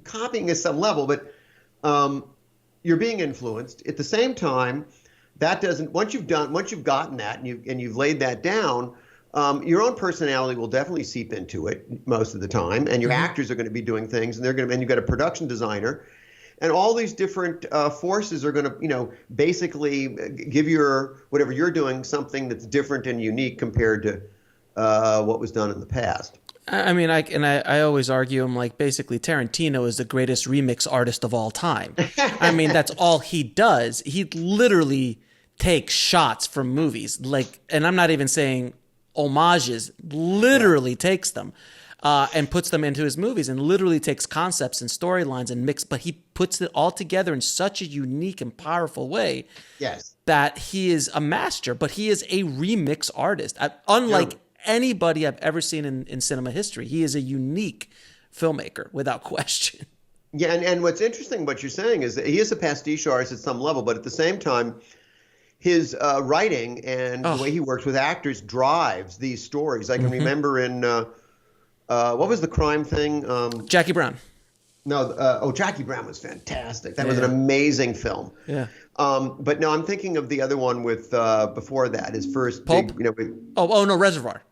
copying at some level, but you're being influenced. At the same time, that doesn't, once you've gotten that and you've laid that down, your own personality will definitely seep into it most of the time, and your actors are going to be doing things, and you've got a production designer, and all these different forces are going to, basically give whatever you're doing something that's different and unique compared to what was done in the past. I mean, I always argue, I'm like, basically Tarantino is the greatest remix artist of all time. I mean, that's all he does. He literally takes shots from movies, and I'm not even saying homages, literally takes them and puts them into his movies, and literally takes concepts and storylines and but he puts it all together in such a unique and powerful way that he is a master, but he is a remix artist. Unlike anybody I've ever seen in cinema history. He is a unique filmmaker without question. Yeah, and what's interesting what you're saying is that he is a pastiche artist at some level, but at the same time, his writing and the way he works with actors drives these stories. I can remember in, what was the crime thing? Jackie Brown. No, Jackie Brown was fantastic. That was an amazing film. Yeah. But no, I'm thinking of the other one with, before that, his first Pulp? big, no, Reservoir.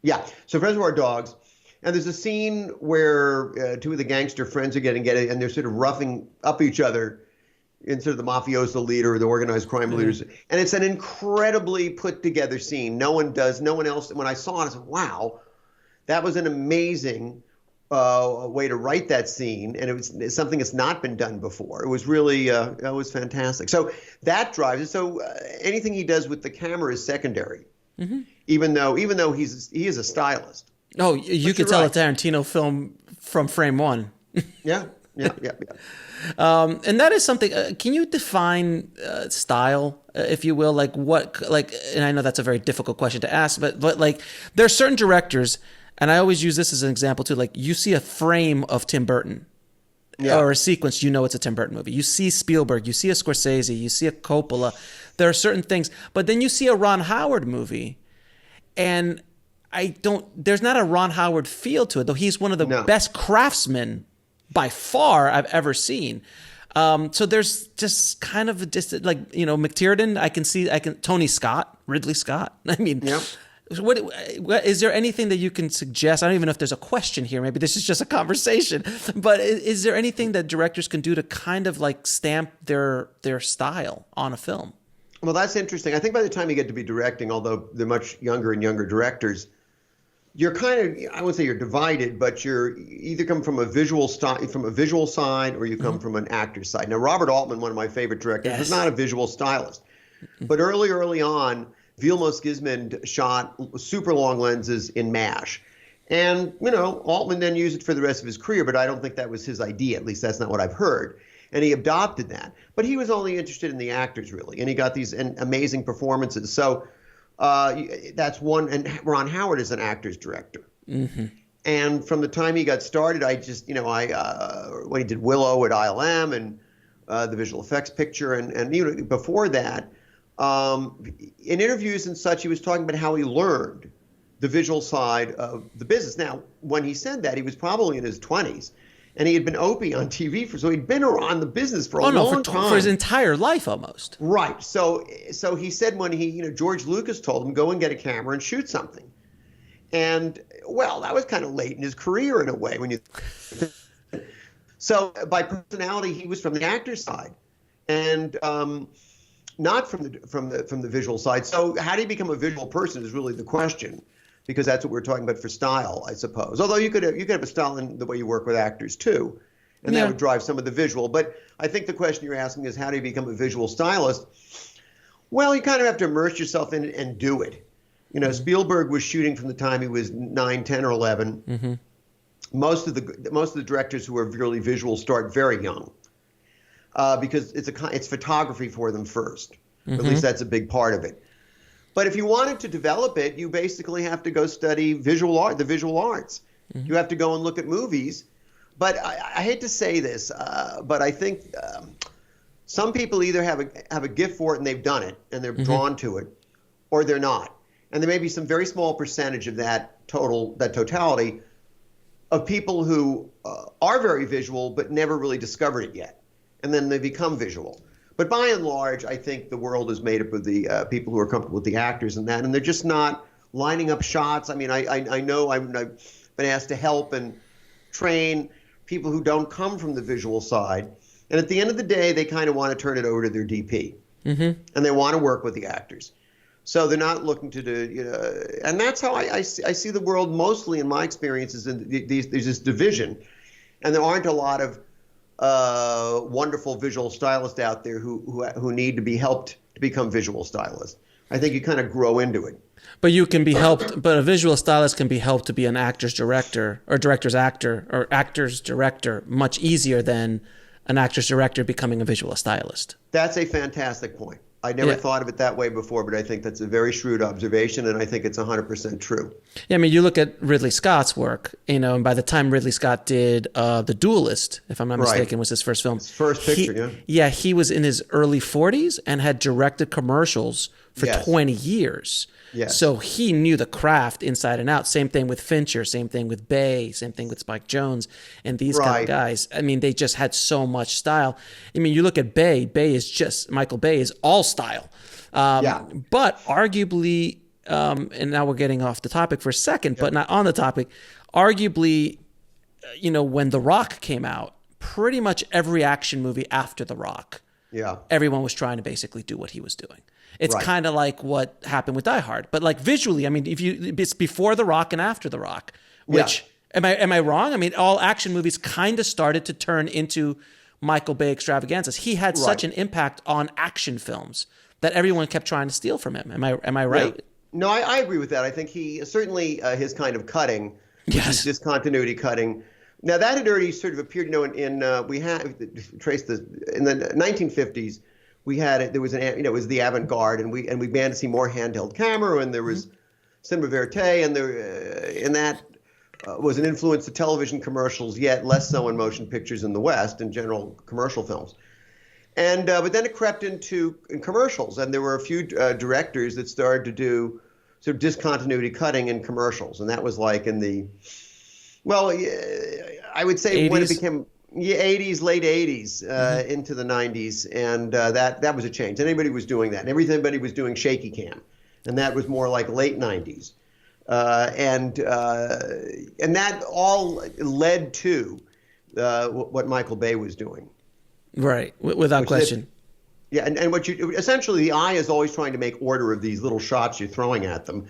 Yeah, so Reservoir Dogs. And there's a scene where two of the gangster friends are getting and they're sort of roughing up each other instead of the mafioso leader or the organized crime leaders. And it's an incredibly put together scene. No one else. When I saw it, I said, wow, that was an amazing way to write that scene. And it's something that's not been done before. It was really, that was fantastic. So that drives it. So anything he does with the camera is secondary, even though he is a stylist. Oh, you could tell a Tarantino film from frame one. Yeah. And that is something. Can you define style, if you will? And I know that's a very difficult question to ask, but like there are certain directors, and I always use this as an example too. Like you see a frame of Tim Burton, or a sequence, it's a Tim Burton movie. You see Spielberg, you see a Scorsese, you see a Coppola. There are certain things, but then you see a Ron Howard movie, and there's not a Ron Howard feel to it, though he's one of the best craftsmen by far I've ever seen. So there's just kind of a distant, McTiernan, Tony Scott, Ridley Scott. I mean, what is there anything that you can suggest? I don't even know if there's a question here. Maybe this is just a conversation, but is there anything that directors can do to kind of like stamp their style on a film? Well, that's interesting. I think by the time you get to be directing, although they're much younger and younger directors, you're kind of, I wouldn't say you're divided, but you're either come from a visual side, or you come from an actor's side. Now, Robert Altman, one of my favorite directors, was not a visual stylist, but early on, Vilmos Gismund shot super long lenses in MASH. And, Altman then used it for the rest of his career, but I don't think that was his idea. At least that's not what I've heard. And he adopted that. But he was only interested in the actors, really. And he got these amazing performances. So that's one. And Ron Howard is an actor's director. Mm-hmm. And from the time he got started, I just, when he did Willow at ILM and the visual effects picture, and before that, in interviews and such, he was talking about how he learned the visual side of the business. Now, when he said that, he was probably in his 20s, and he had been Opie on TV so he'd been around the business for a long time. For his entire life, almost. Right. So he said when George Lucas told him, go and get a camera and shoot something. And, well, that was kind of late in his career in a way. So by personality, he was from the actor's side, and not from the visual side. So how do you become a visual person is really the question, because that's what we're talking about for style, I suppose. Although you could have a style in the way you work with actors too, and that would drive some of the visual. But I think the question you're asking is, how do you become a visual stylist? Well, you kind of have to immerse yourself in it and do it. Spielberg was shooting from the time he was 9, 10, or 11. Mm-hmm. Most of the directors who are really visual start very young, because it's photography for them first. Mm-hmm. Or at least that's a big part of it. But if you wanted to develop it, you basically have to go study the visual arts. Mm-hmm. You have to go and look at movies. But I hate to say this, but I think some people either have a gift for it and they've done it and they're drawn to it, or they're not. And there may be some very small percentage of that totality of people who are very visual but never really discovered it yet, and then they become visual. But by and large, I think the world is made up of the people who are comfortable with the actors and that, and they're just not lining up shots. I mean, I know I've been asked to help and train people who don't come from the visual side, and at the end of the day, they kind of want to turn it over to their DP, and they want to work with the actors. So they're not looking to do, and that's how I see the world mostly in my experiences. There's this division, and there aren't a lot of wonderful visual stylists out there who need to be helped to become visual stylists. I think you kind of grow into it. But you can be helped, but a visual stylist can be helped to be an actor's director or director's actor or actor's director much easier than an actor's director becoming a visual stylist. That's a fantastic point. I never thought of it that way before, but I think that's a very shrewd observation, and I think it's 100% true. Yeah, I mean, you look at Ridley Scott's work, and by the time Ridley Scott did The Duelist, if I'm not mistaken, was his first film. His first picture, Yeah, he was in his early 40s and had directed commercials for 20 years. Yes. So he knew the craft inside and out. Same thing with Fincher, same thing with Bay, same thing with Spike Jonze, and these kind of guys. I mean, they just had so much style. I mean, you look at Bay. Michael Bay is all style. But arguably, and now we're getting off the topic for a second, but not on the topic. Arguably, when The Rock came out, pretty much every action movie after The Rock, everyone was trying to basically do what he was doing. It's kind of like what happened with Die Hard, but like visually, I mean, it's before The Rock and after The Rock, which am I wrong? I mean, all action movies kind of started to turn into Michael Bay extravaganzas. He had such an impact on action films that everyone kept trying to steal from him. Am I right? Yeah. No, I agree with that. I think he certainly his kind of cutting, which is discontinuity cutting. Now that had already sort of appeared, in the 1950s. We had it. There was it was the avant-garde, and we began to see more handheld camera, and there was cinema verite, and that was an influence to television commercials, yet less so in motion pictures in the West and general commercial films. And but then it crept in commercials, and there were a few directors that started to do sort of discontinuity cutting in commercials, and that was like in the I would say 80s? When it became 80s, late 80s into the 90s, and that was a change. Anybody was doing that, and everybody was doing shaky cam, and that was more like late 90s, and that all led to what Michael Bay was doing. Right, without question. And what essentially the eye is always trying to make order of these little shots you're throwing at them.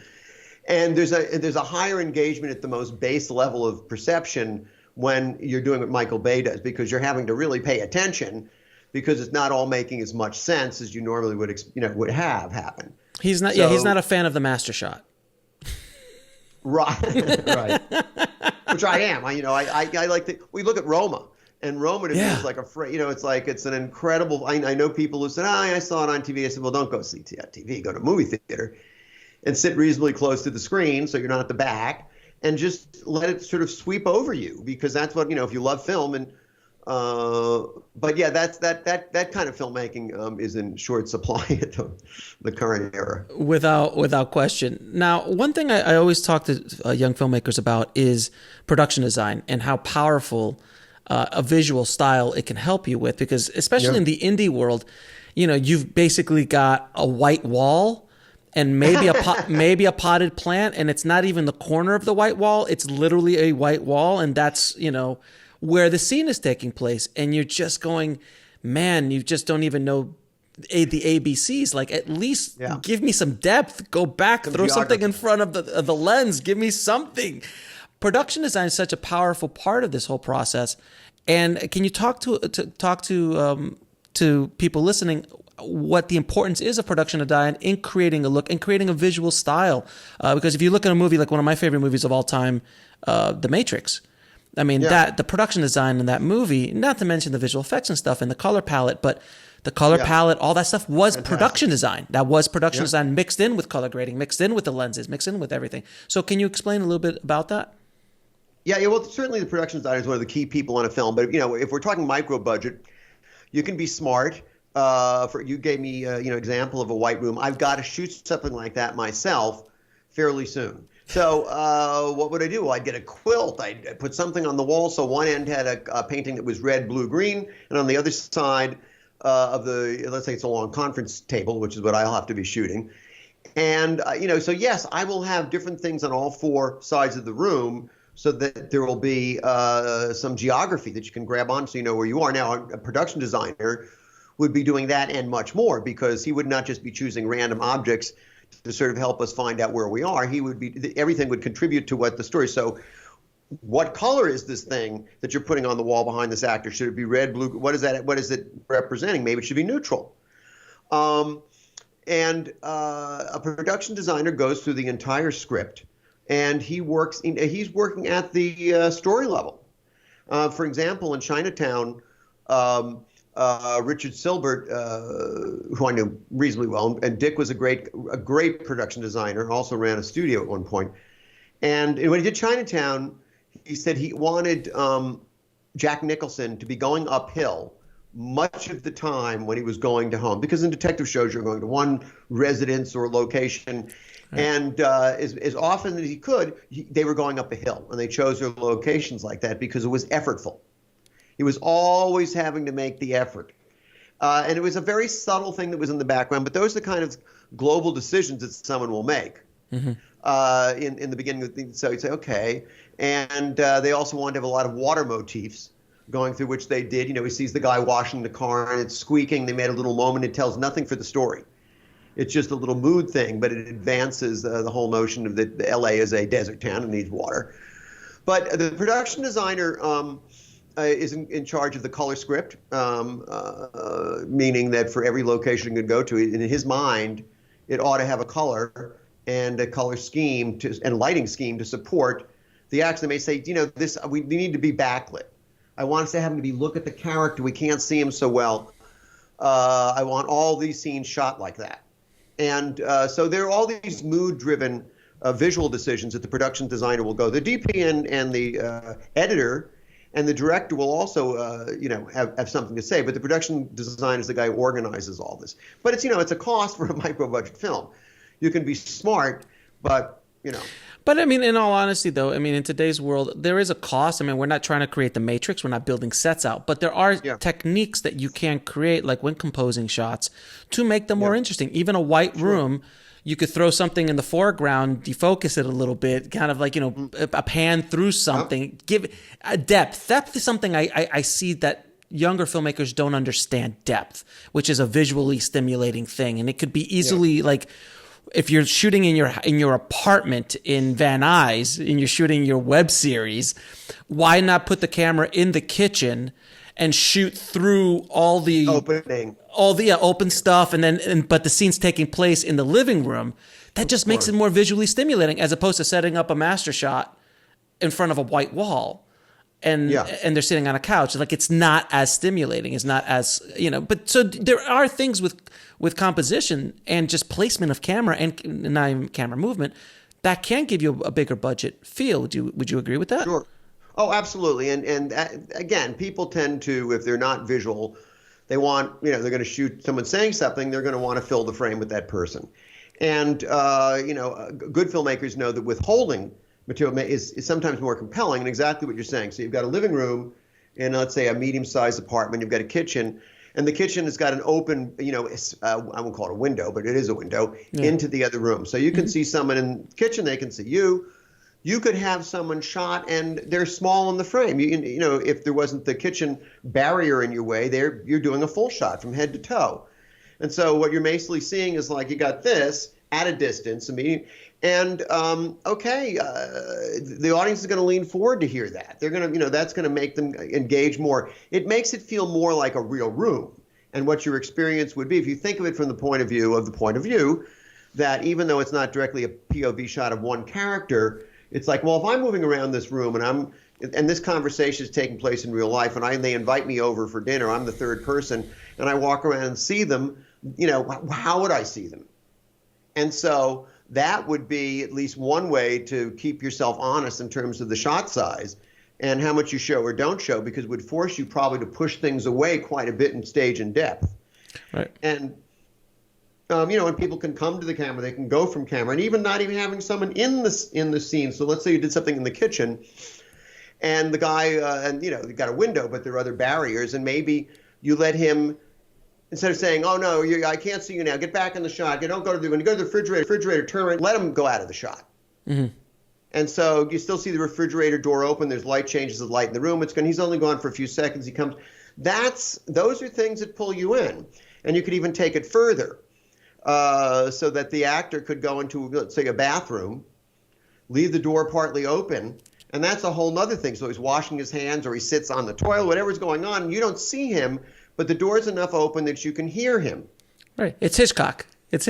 And there's a higher engagement at the most base level of perception when you're doing what Michael Bay does, because you're having to really pay attention, because it's not all making as much sense as you normally would have happen. He's not. Yeah, he's not a fan of the master shot. Right, right. Which I am. I like to. We look at Roma, and Roma to me is like it's an incredible. I know people who said, I saw it on TV. I said, well, don't go see it on TV. Go to a movie theater, and sit reasonably close to the screen so you're not at the back, and just let it sort of sweep over you, because that's what if you love film and. But yeah, that kind of filmmaking is in short supply at the current era. Without question. Now, one thing I always talk to young filmmakers about is production design and how powerful a visual style it can help you with, because especially in the indie world, you've basically got a white wall and maybe maybe a potted plant, and it's not even the corner of the white wall. It's literally a white wall, and that's where the scene is taking place, and you're just going, man, you just don't even know the ABCs. Like, at least give me some depth. Go back, throw something in front of the lens. Give me something. Production design is such a powerful part of this whole process. And can you talk to people listening what the importance is of production design in creating a look and creating a visual style? Because if you look at a movie like one of my favorite movies of all time, The Matrix. I mean, that the production design in that movie, not to mention the visual effects and stuff and the color palette, but the color palette, all that stuff was production design. That was production design mixed in with color grading, mixed in with the lenses, mixed in with everything. So can you explain a little bit about that? Yeah, well, certainly the production designer is one of the key people on a film. But, if we're talking micro budget, you can be smart. You gave me, example of a white room. I've got to shoot something like that myself fairly soon. So what would I do? Well, I'd get a quilt. I'd put something on the wall. So one end had a painting that was red, blue, green. And on the other side of let's say it's a long conference table, which is what I'll have to be shooting. And, so yes, I will have different things on all four sides of the room so that there will be some geography that you can grab on so you know where you are. Now, a production designer would be doing that and much more, because he would not just be choosing random objects to sort of help us find out where we are. Everything would contribute to what the story. So what color is this thing that you're putting on the wall behind this actor? Should it be red, blue? What is that? What is it representing? Maybe it should be neutral. And a production designer goes through the entire script, and he's working at the story level. For example, in Chinatown, Richard Silbert, who I knew reasonably well, and Dick was a great production designer, also ran a studio at one point. And when he did Chinatown, he said he wanted Jack Nicholson to be going uphill much of the time when he was going to home, because in detective shows you're going to one residence or location, and as often as he could, they were going up a hill, and they chose their locations like that because it was effortful. He was always having to make the effort. And it was a very subtle thing that was in the background, but those are the kind of global decisions that someone will make in the beginning of the thing. So you'd say, okay. And they also wanted to have a lot of water motifs going through, which they did. He sees the guy washing the car and it's squeaking. They made a little moment. It tells nothing for the story. It's just a little mood thing, but it advances the whole notion of that LA is a desert town and needs water. But the production designer is in charge of the color script, meaning that for every location you could go to, in his mind, it ought to have a color and a color scheme and lighting scheme to support the acts. They may say, we need to be backlit. I want us to have him look at the character. We can't see him so well. I want all these scenes shot like that. And so there are all these mood-driven visual decisions that the production designer will go. The DP and the editor and the director will also, have something to say. But the production designer is the guy who organizes all this. But it's a cost for a micro-budget film. You can be smart, but. But I mean, in all honesty, though, in today's world, there is a cost. We're not trying to create the Matrix. We're not building sets out. But there are techniques that you can create, like when composing shots, to make them more interesting. Even a white room, you could throw something in the foreground, defocus it a little bit, kind of like, a pan through something, give it a depth. Depth is something I see that younger filmmakers don't understand depth, which is a visually stimulating thing. And it could be easily like if you're shooting in your apartment in Van Nuys and you're shooting your web series, why not put the camera in the kitchen and shoot through all the open stuff, but the scene's taking place in the living room? That just makes it more visually stimulating, as opposed to setting up a master shot in front of a white wall and they're sitting on a couch. Like, it's not as stimulating. It's not as, but so there are things with composition and just placement of camera and not even camera movement that can give you a bigger budget feel. Would you agree with that? Sure. Oh, absolutely. And again, people tend to, if they're not visual, they want, they're going to shoot someone saying something, they're going to want to fill the frame with that person. And, good filmmakers know that withholding material is sometimes more compelling, and exactly what you're saying. So you've got a living room in, let's say, a medium-sized apartment. You've got a kitchen, and the kitchen has got an open, I won't call it a window, but it is a window into the other room. So you can see someone in the kitchen, they can see you. You could have someone shot and they're small in the frame. If there wasn't the kitchen barrier in your way, you're doing a full shot from head to toe. And so what you're basically seeing is like you got this at a distance, the audience is going to lean forward to hear that. They're going to, that's going to make them engage more. It makes it feel more like a real room. And what your experience would be, if you think of it from the point of view that even though it's not directly a POV shot of one character, it's like, well, if I'm moving around this room and this conversation is taking place in real life, and they invite me over for dinner, I'm the third person, and I walk around and see them, how would I see them? And so that would be at least one way to keep yourself honest in terms of the shot size and how much you show or don't show, because it would force you probably to push things away quite a bit in stage and depth. Right. And and people can come to the camera, they can go from camera, and even not even having someone in the scene. So let's say you did something in the kitchen, and the guy, you've got a window, but there are other barriers, and maybe you let him, instead of saying, "Oh no, I can't see you now. Get back in the shot. Don't go to when you go to the refrigerator, turn right. Let him go out of the shot." Mm-hmm. And so you still see the refrigerator door open. There's light changes of light in the room. He's only gone for a few seconds. He comes. Those are things that pull you in, and you could even take it further. So that the actor could go into, let's say, a bathroom, leave the door partly open, and that's a whole nother thing. So he's washing his hands or he sits on the toilet, whatever's going on, and you don't see him, but the door's enough open that you can hear him. Right. It's Hitchcock. And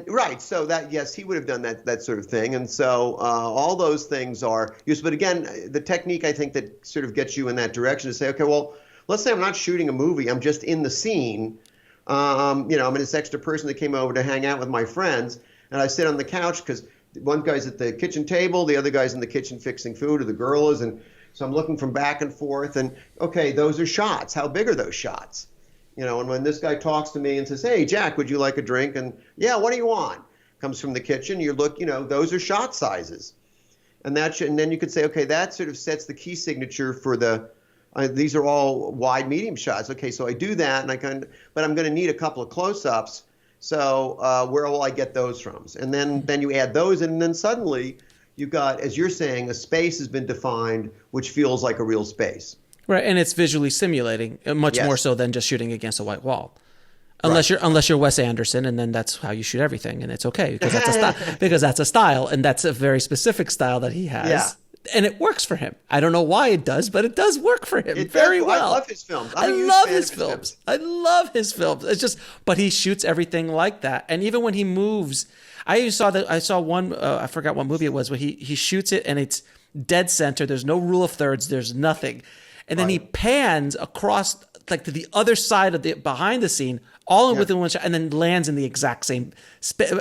right. So that, yes, he would have done that sort of thing. And so all those things are useful. But again, the technique, I think, that sort of gets you in that direction to say, okay, well, let's say I'm not shooting a movie. I'm just in the scene. I'm this extra person that came over to hang out with my friends, and I sit on the couch because one guy's at the kitchen table, the other guy's in the kitchen fixing food, or the girl is, and so I'm looking from back and forth, and okay, those are shots. How big are those shots? And when this guy talks to me and says, "Hey, Jack, would you like a drink?" And yeah, what do you want? Comes from the kitchen. You look, those are shot sizes, and then you could say, okay, that sort of sets the key signature for the. These are all wide medium shots. Okay, so I do that, but I'm going to need a couple of close-ups. So where will I get those from? And then you add those, and then suddenly you've got, as you're saying, a space has been defined, which feels like a real space. Right, and it's visually stimulating, much more so than just shooting against a white wall. Unless you're Wes Anderson, and then that's how you shoot everything, and it's okay because that's a style, and that's a very specific style that he has. Yeah. And it works for him. I don't know why it does, but it does work for him very well. I love his films. I love his films. I love his films. It's just, but he shoots everything like that. And even when he moves, I saw one, I forgot what movie it was, where he shoots it and it's dead center. There's no rule of thirds. There's nothing. And then he pans across like to the other side of behind the scene, all within one shot, and then lands in the exact same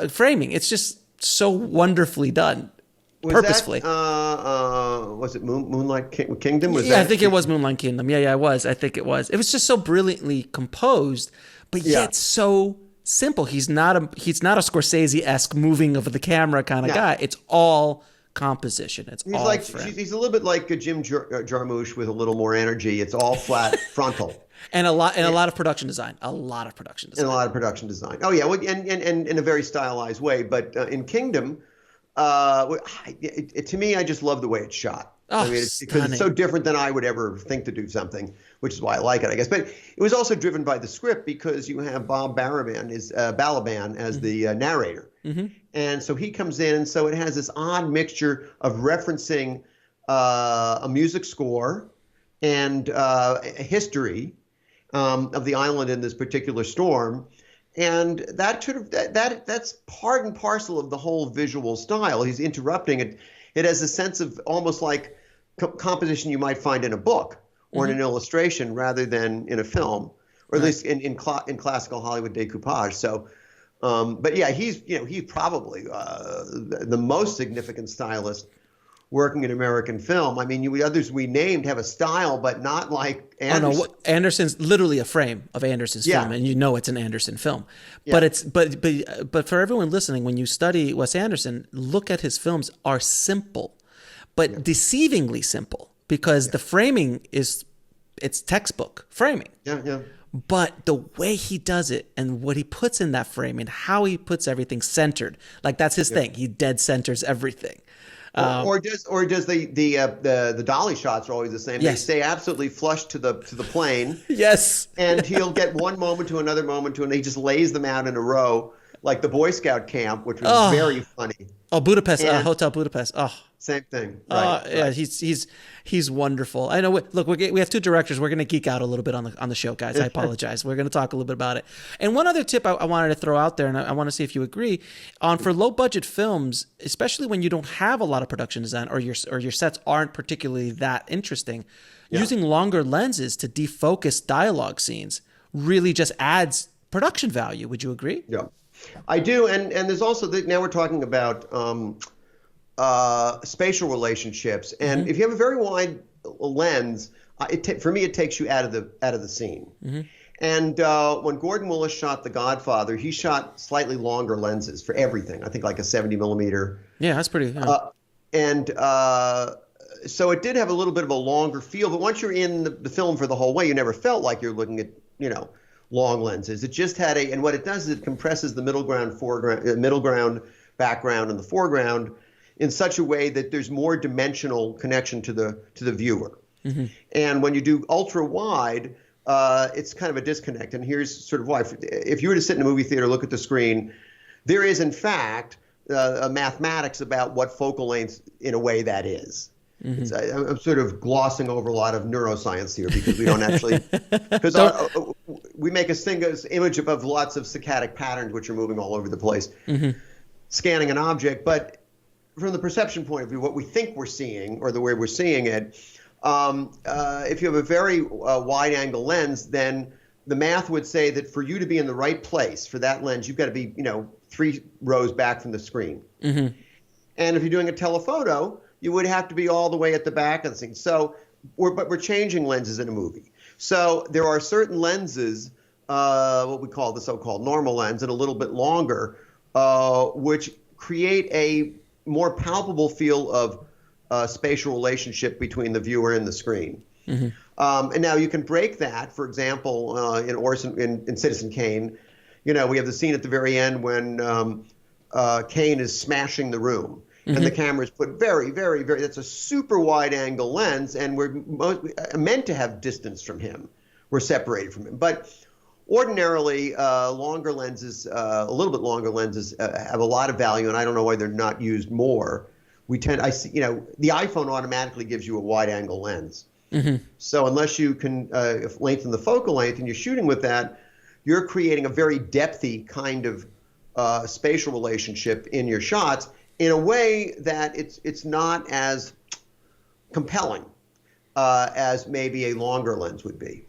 framing. It's just so wonderfully done. Purposefully. Was it Moonlight Kingdom? I think it was Moonlight Kingdom. Yeah, it was. I think it was. It was just so brilliantly composed, but yet so simple. He's not a Scorsese-esque moving of the camera kind of guy. It's all composition. He's a little bit like a Jim Jarmusch with a little more energy. It's all flat frontal. And a lot of production design. Oh yeah, and in a very stylized way. But in Kingdom. To me, I just love the way it's shot. Oh, I mean, because it's so different than I would ever think to do something, which is why I like it, I guess. But it was also driven by the script because you have Bob Balaban as the narrator. And so he comes in, and so it has this odd mixture of referencing a music score and a history of the island in this particular storm. And that that's part and parcel of the whole visual style. He's interrupting it. It has a sense of almost like composition you might find in a book or in an illustration rather than in a film, or at least in classical Hollywood decoupage. So, but yeah, he's probably the most significant stylist working in American film. I mean, others we named have a style, but not like Anderson. Oh no, Anderson's literally a frame of Anderson's film, and it's an Anderson film. Yeah. But for everyone listening, when you study Wes Anderson, look at his films are simple, but deceivingly simple, because the framing it's textbook framing. Yeah. But the way he does it and what he puts in that frame and how he puts everything centered, like that's his thing. He dead centers everything. Or does the dolly shots are always the same? Yes. They stay absolutely flush to the plane. Yes. And he'll get one moment to another moment to, and he just lays them out in a row, like the Boy Scout camp, which was very funny. Oh, Budapest, Hotel Budapest. Oh, same thing. Right. Yeah, he's wonderful. I know. Look, we have two directors. We're going to geek out a little bit on the show, guys. I apologize. We're going to talk a little bit about it. And one other tip I wanted to throw out there, and I want to see if you agree for low budget films, especially when you don't have a lot of production design or your sets aren't particularly that interesting. Using longer lenses to defocus dialogue scenes really just adds production value. Would you agree? Yeah. I do, and there's also now we're talking about spatial relationships, and if you have a very wide lens, for me it takes you out of the scene. And when Gordon Willis shot The Godfather, he shot slightly longer lenses for everything. I think like a 70 millimeter. Yeah, that's pretty. So it did have a little bit of a longer feel, but once you're in the film for the whole way, you never felt like you're looking at long lenses. It just had and what it does is it compresses the middle ground, background, and the foreground in such a way that there's more dimensional connection to the viewer. And when you do ultra wide, it's kind of a disconnect. And here's sort of why. If you were to sit in a movie theater, look at the screen, there is in fact a mathematics about what focal length in a way that is. I'm sort of glossing over a lot of neuroscience here because we don't actually, we make a single image of lots of saccadic patterns which are moving all over the place, scanning an object. But from the perception point of view, what we think we're seeing or the way we're seeing it, if you have a very wide angle lens, then the math would say that for you to be in the right place for that lens, you've got to be 3 rows back from the screen. And if you're doing a telephoto, you would have to be all the way at the back of the scene. So, but we're changing lenses in a movie. So there are certain lenses, what we call the so-called normal lens, and a little bit longer, which create a more palpable feel of spatial relationship between the viewer and the screen. And now you can break that. For example, in Citizen Kane, we have the scene at the very end when Kane is smashing the room. And the camera is put very, very, very, that's a super wide angle lens, and we're meant to have distance from him. We're separated from him. But ordinarily, longer lenses, a little bit longer lenses have a lot of value, and I don't know why they're not used more. The iPhone automatically gives you a wide angle lens. So unless you can lengthen the focal length and you're shooting with that, you're creating a very depthy kind of spatial relationship in your shots, in a way that it's not as compelling as maybe a longer lens would be.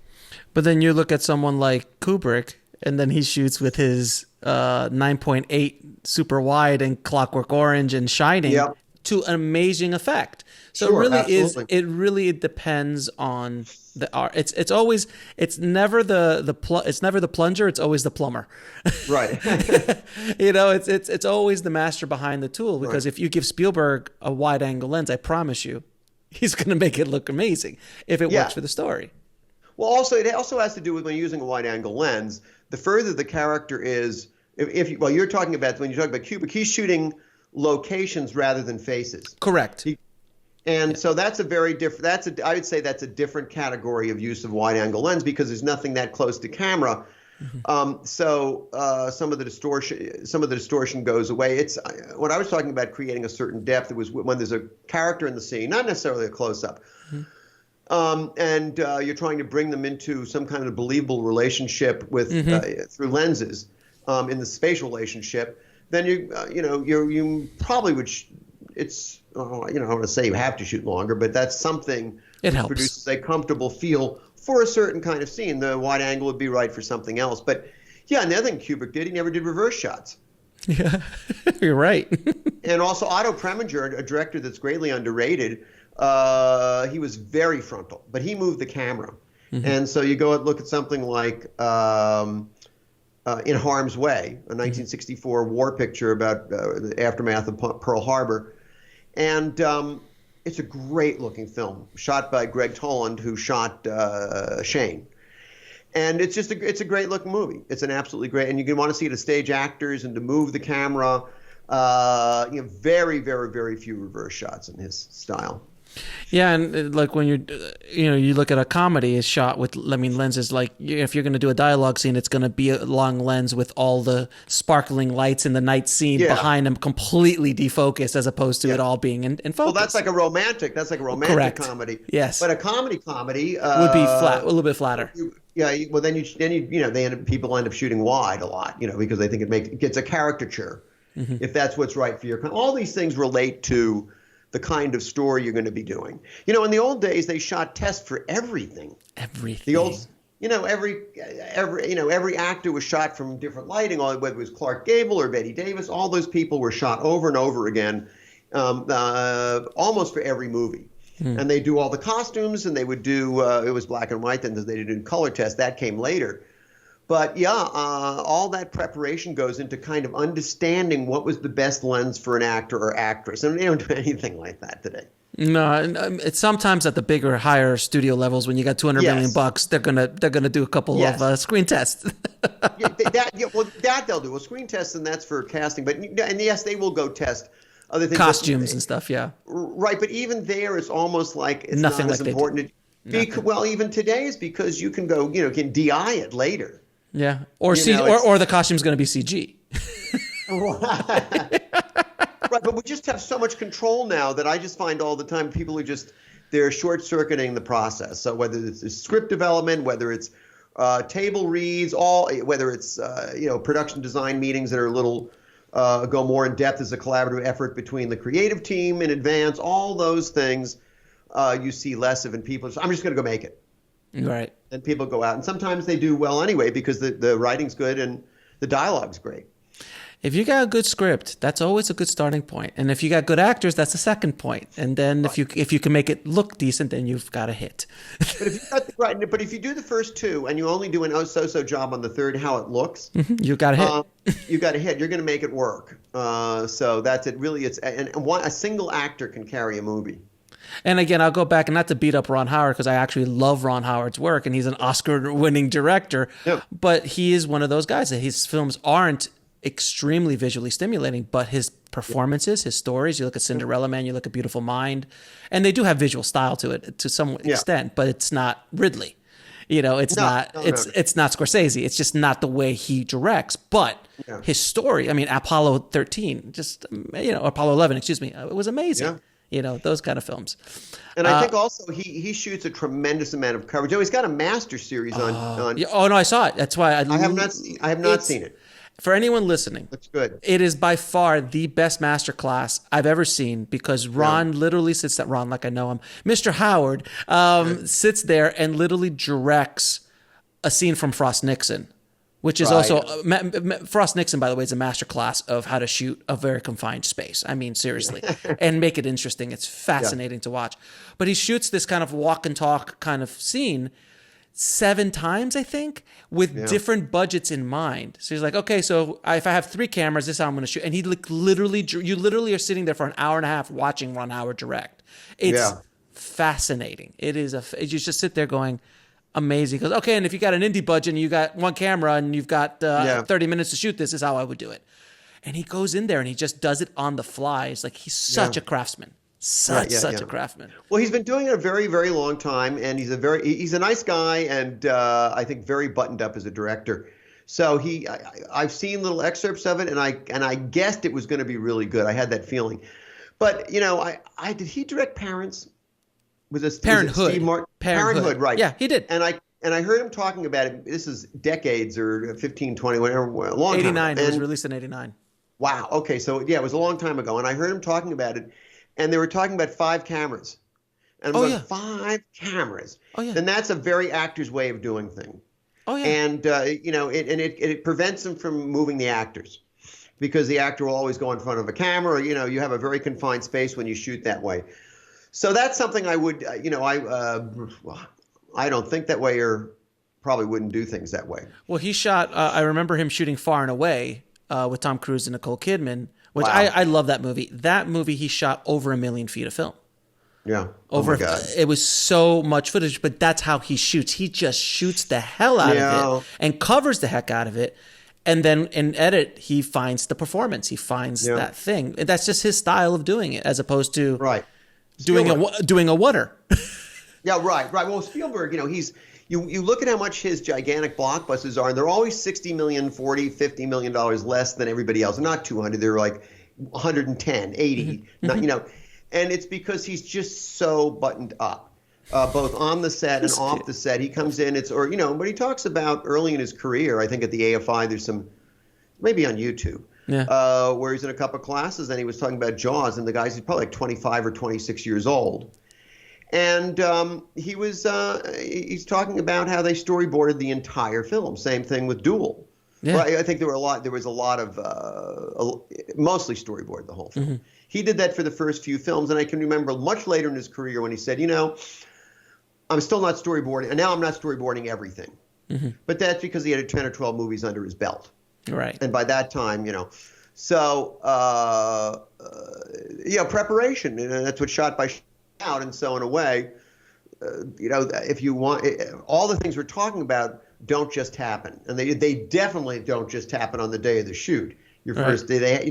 But then you look at someone like Kubrick, and then he shoots with his 9.8 super wide and Clockwork Orange and Shining to an amazing effect. So Sure, it really depends on the art. It's never the plunger, it's always the plumber. Right. It's always the master behind the tool, because if you give Spielberg a wide angle lens, I promise you, he's going to make it look amazing if it works for the story. Well, it also has to do with when you're using a wide angle lens, the further the character is, you're talking about, when you talk about Kubrick, he's shooting locations rather than faces. Correct. And so that's a very different, I would say that's a different category of use of wide angle lens because there's nothing that close to camera. So some of the distortion goes away. It's what I was talking about, creating a certain depth. It was when there's a character in the scene, not necessarily a close-up, and you're trying to bring them into some kind of believable relationship with through lenses in the spatial relationship. Then you probably would. It's I don't want to say you have to shoot longer, but that's something that produces a comfortable feel for a certain kind of scene. The wide angle would be right for something else. But yeah, and the other thing Kubrick did, he never did reverse shots. Yeah, you're right. And also Otto Preminger, a director that's greatly underrated, he was very frontal, but he moved the camera. And so you go and look at something like In Harm's Way, a 1964 war picture about the aftermath of Pearl Harbor. And it's a great looking film, shot by Greg Toland, who shot Shane. And it's just it's a great looking movie. It's an absolutely great, and you can want to see the stage actors and to move the camera. Very, very, very few reverse shots in his style. Yeah, and like when you look at a comedy, is shot with, lenses. Like if you're going to do a dialogue scene, it's going to be a long lens with all the sparkling lights in the night scene behind them, completely defocused, as opposed to it all being in focus. Well, that's like a romantic. That's like a romantic comedy. Yes, but a comedy would be flat, a little bit flatter. Well, then people end up shooting wide a lot, because they think it gets a caricature, if that's what's right for your. All these things relate to the kind of story you're going to be doing. In the old days, they shot test for everything. Everything. The old, every actor was shot from different lighting, whether it was Clark Gable or Bette Davis. All those people were shot over and over again, almost for every movie. And they do all the costumes, and they would do, it was black and white then, they did color test. That came later. But all that preparation goes into kind of understanding what was the best lens for an actor or actress. And they don't do anything like that today. No, it's sometimes at the bigger, higher studio levels when you got $200 million bucks, they're gonna do a couple of screen tests. That they'll do. Well, screen tests, and that's for casting. And yes, they will go test other things, costumes and stuff. Yeah, right. But even there, it's almost like it's nothing not as important. Well, even today is because you can go, can DI it later. Yeah, or the costume's going to be CG. Right, but we just have so much control now that I just find all the time people they're short-circuiting the process. So whether it's script development, whether it's table reads, whether it's production design meetings that are a little go more in depth as a collaborative effort between the creative team in advance, all those things you see less of in people. I'm just going to go make it. Right. And people go out, and sometimes they do well anyway because the writing's good and the dialogue's great. If you got a good script, that's always a good starting point. And if you got good actors, that's a second point. And then if you can make it look decent, then you've got a hit. But if you do the first two and you only do an so-so job on the third, how it looks, you got a hit. You got a hit. You're going to make it work. So that's it. Really, a single actor can carry a movie. And again, I'll go back, and not to beat up Ron Howard, because I actually love Ron Howard's work, and he's an Oscar-winning director. Yeah. But he is one of those guys that his films aren't extremely visually stimulating, but his performances, his stories, you look at Cinderella Man, you look at Beautiful Mind, and they do have visual style to it to some extent, but it's not Ridley. It's not Scorsese. It's just not the way he directs. But his story, Apollo 13, Apollo 11, excuse me, it was amazing. Yeah. Those kind of films. And I think also he shoots a tremendous amount of coverage. He's got a master series on. Oh no, I saw it. That's why I have not seen it. For anyone listening, that's good. It is by far the best masterclass I've ever seen, because Ron literally sits there. Ron, like I know him, Mr. Howard, sits there and literally directs a scene from Frost Nixon. Which is also Frost Nixon, by the way, is a masterclass of how to shoot a very confined space. Seriously, and make it interesting. It's fascinating to watch. But he shoots this kind of walk and talk kind of scene 7 times, I think, with different budgets in mind. So he's like, okay, so if I have 3 cameras, this is how I'm going to shoot. And he you literally are sitting there for an hour and a half watching Ron Howard direct. It's fascinating. It is you just sit there going, amazing. Because okay, and if you got an indie budget and you got 1 camera and you've got 30 minutes to shoot, this is how I would do it. And he goes in there and he just does it on the fly. It's like he's such a craftsman. Such a craftsman. Well, he's been doing it a very, very long time, and he's a nice guy, and I think very buttoned up as a director. So I've seen little excerpts of it, and I guessed it was going to be really good. I had that feeling. But did he direct Parents? Parenthood. Parenthood, right? Yeah, he did. And I heard him talking about it. This is decades or 15, 20, whatever, a long time. 89. It was released in 89. Wow. Okay. So yeah, it was a long time ago, and I heard him talking about it, and they were talking about 5 cameras. And I'm going, 5 cameras. Oh yeah. And that's a very actor's way of doing things. Oh yeah. And it prevents them from moving the actors, because the actor will always go in front of a camera. Or, you have a very confined space when you shoot that way. So that's something I would, I don't think that way, or probably wouldn't do things that way. Well, he shot. I remember him shooting Far and Away with Tom Cruise and Nicole Kidman, which I love that movie. That movie he shot over 1 million feet of film. Yeah. Over, oh my God. It was so much footage, but that's how he shoots. He just shoots the hell out of it and covers the heck out of it. And then in edit, he finds the performance. He finds that thing. And that's just his style of doing it, as opposed to doing a whatter. Yeah, right. Well, Spielberg, you look at how much his gigantic blockbusters are, and they're always $60 million, $40, $50 million less than everybody else. They're not 200. They're like 110, 80. And it's because he's just so buttoned up, both on the set and off the set. He comes in, but he talks about early in his career, I think at the AFI, there's some, maybe on YouTube, where he's in a couple of classes, and he was talking about Jaws, and the guy's probably like 25 or 26 years old. And he's talking about how they storyboarded the entire film. Same thing with Duel. Yeah. Well, I think there was a lot of mostly storyboard the whole film. Mm-hmm. He did that for the first few films, and I can remember much later in his career when he said, I'm still not storyboarding, and now I'm not storyboarding everything. Mm-hmm. But that's because he had 10 or 12 movies under his belt. Right. And by that time, preparation, that's what shot by out. And so in a way, if you want, all the things we're talking about don't just happen. And they definitely don't just happen on the day of the shoot. Your first day,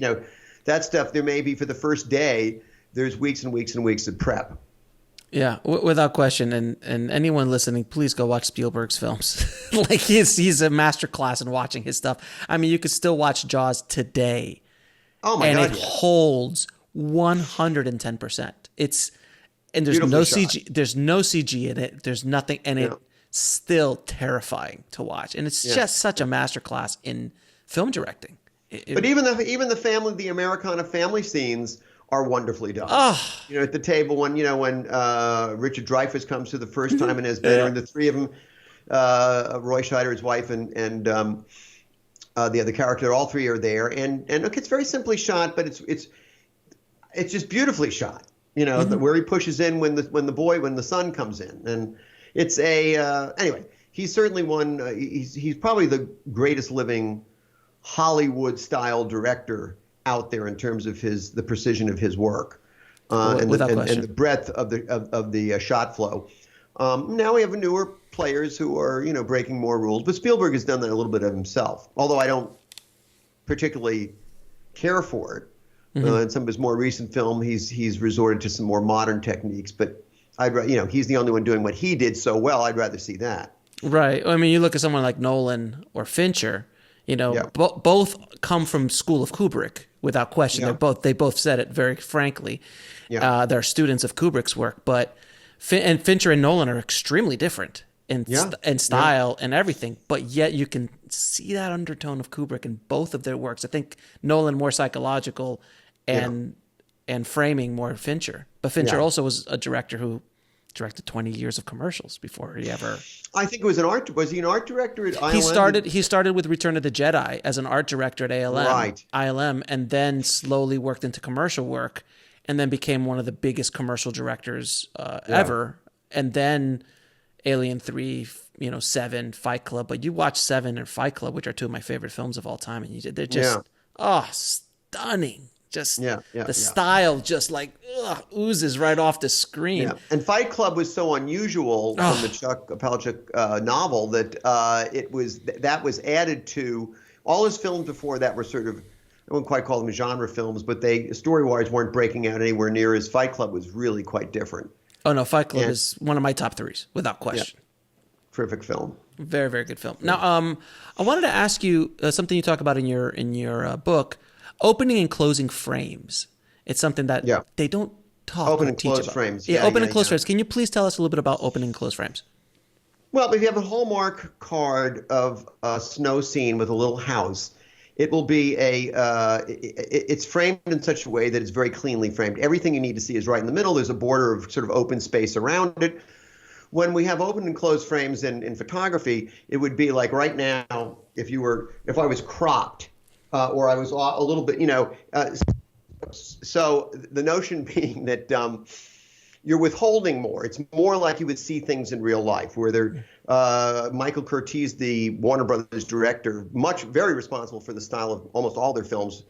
that stuff, there may be for the first day, there's weeks and weeks and weeks of prep. Yeah, without question. And anyone listening, please go watch Spielberg's films. Like he's a masterclass in watching his stuff. I mean, you could still watch Jaws today. Oh my God. And it holds 110%. And there's no CG. There's no CG in it. There's nothing, and it's still terrifying to watch. And it's just such a masterclass in film directing. But even the family, the Americana family scenes are wonderfully done. Oh. At the table when Richard Dreyfuss comes to the first time and has dinner, and the three of them, Roy Scheider, his wife, and the other character, all three are there. And look, it's very simply shot, but it's just beautifully shot. Where he pushes in when the sun comes in, and it's anyway. He's certainly one. He's probably the greatest living Hollywood-style director out there in terms of the precision of his work, and the breadth of the shot flow. Now we have newer players who are breaking more rules, but Spielberg has done that a little bit of himself. Although I don't particularly care for it. In some of his more recent film, he's resorted to some more modern techniques, but he's the only one doing what he did so well. I'd rather see that. Right. I mean, you look at someone like Nolan or Fincher. Both come from school of Kubrick without question. Yeah. They both said it very frankly. Yeah. They're students of Kubrick's work, but Fincher and Nolan are extremely different in style and everything. But yet you can see that undertone of Kubrick in both of their works. I think Nolan more psychological and framing more Fincher. But Fincher also was a director who directed 20 years of commercials before he ever. I think it was was he an art director at ILM? He started with Return of the Jedi as an art director at ILM, and then slowly worked into commercial work, and then became one of the biggest commercial directors ever. And then Alien 3, 7, Fight Club. But you watch 7 and Fight Club, which are two of my favorite films of all time, and they're just stunning. Just the style just oozes right off the screen. Yeah. And Fight Club was so unusual from the Chuck Palahniuk novel that that was added to all his films before that were sort of I wouldn't quite call them genre films, but they story-wise weren't breaking out anywhere near as Fight Club was really quite different. Oh no, Fight Club is one of my top threes, without question. Yeah. Terrific film. Very, very good film. Now, I wanted to ask you something you talk about in your book, opening and closing frames. It's something that they don't talk open or and teach close about. frames. Yeah, open and close frames. Can you please tell us a little bit about open and close frames? Well, if you have a Hallmark card of a snow scene with a little house, it will be it's framed in such a way that it's very cleanly framed. Everything you need to see is right in the middle. There's a border of sort of open space around it. When we have open and closed frames in photography, it would be like right now, if I was cropped or I was a little bit, so the notion being that you're withholding more. It's more like you would see things in real life, where Michael Curtiz, the Warner Brothers director, very responsible for the style of almost all their films,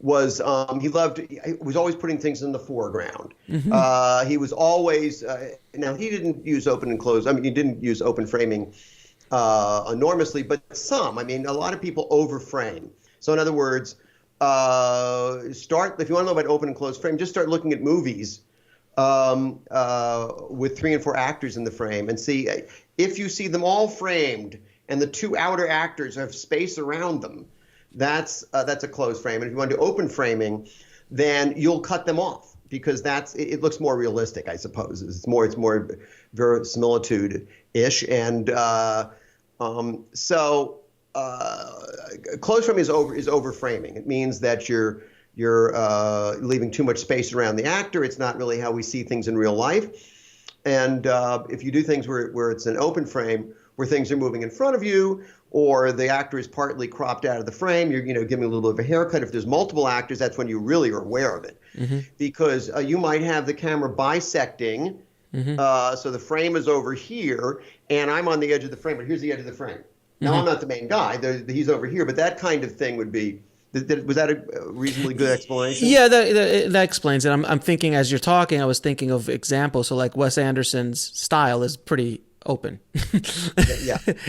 was he was always putting things in the foreground. Mm-hmm. He was always now he didn't use open and close. I mean, he didn't use open framing enormously, but some. I mean, a lot of people overframe. So in other words, if you want to know about open and closed frame, just start looking at movies with 3 and 4 actors in the frame and see if you see them all framed and the 2 outer actors have space around them. That's a closed frame. And if you want to do open framing, then you'll cut them off because it looks more realistic, I suppose. It's more verisimilitude-ish. And so closed frame is over framing. It means that you're leaving too much space around the actor. It's not really how we see things in real life. And if you do things where it's an open frame, where things are moving in front of you, or the actor is partly cropped out of the frame, you're giving a little bit of a haircut. If there's multiple actors, that's when you really are aware of it. Mm-hmm. Because you might have the camera bisecting, so the frame is over here, and I'm on the edge of the frame, but here's the edge of the frame. Now, I'm not the main guy. He's over here, but that kind of thing would be... Was that a reasonably good explanation? Yeah, that explains it. I'm thinking, as you're talking, I was thinking of examples. So like Wes Anderson's style is pretty open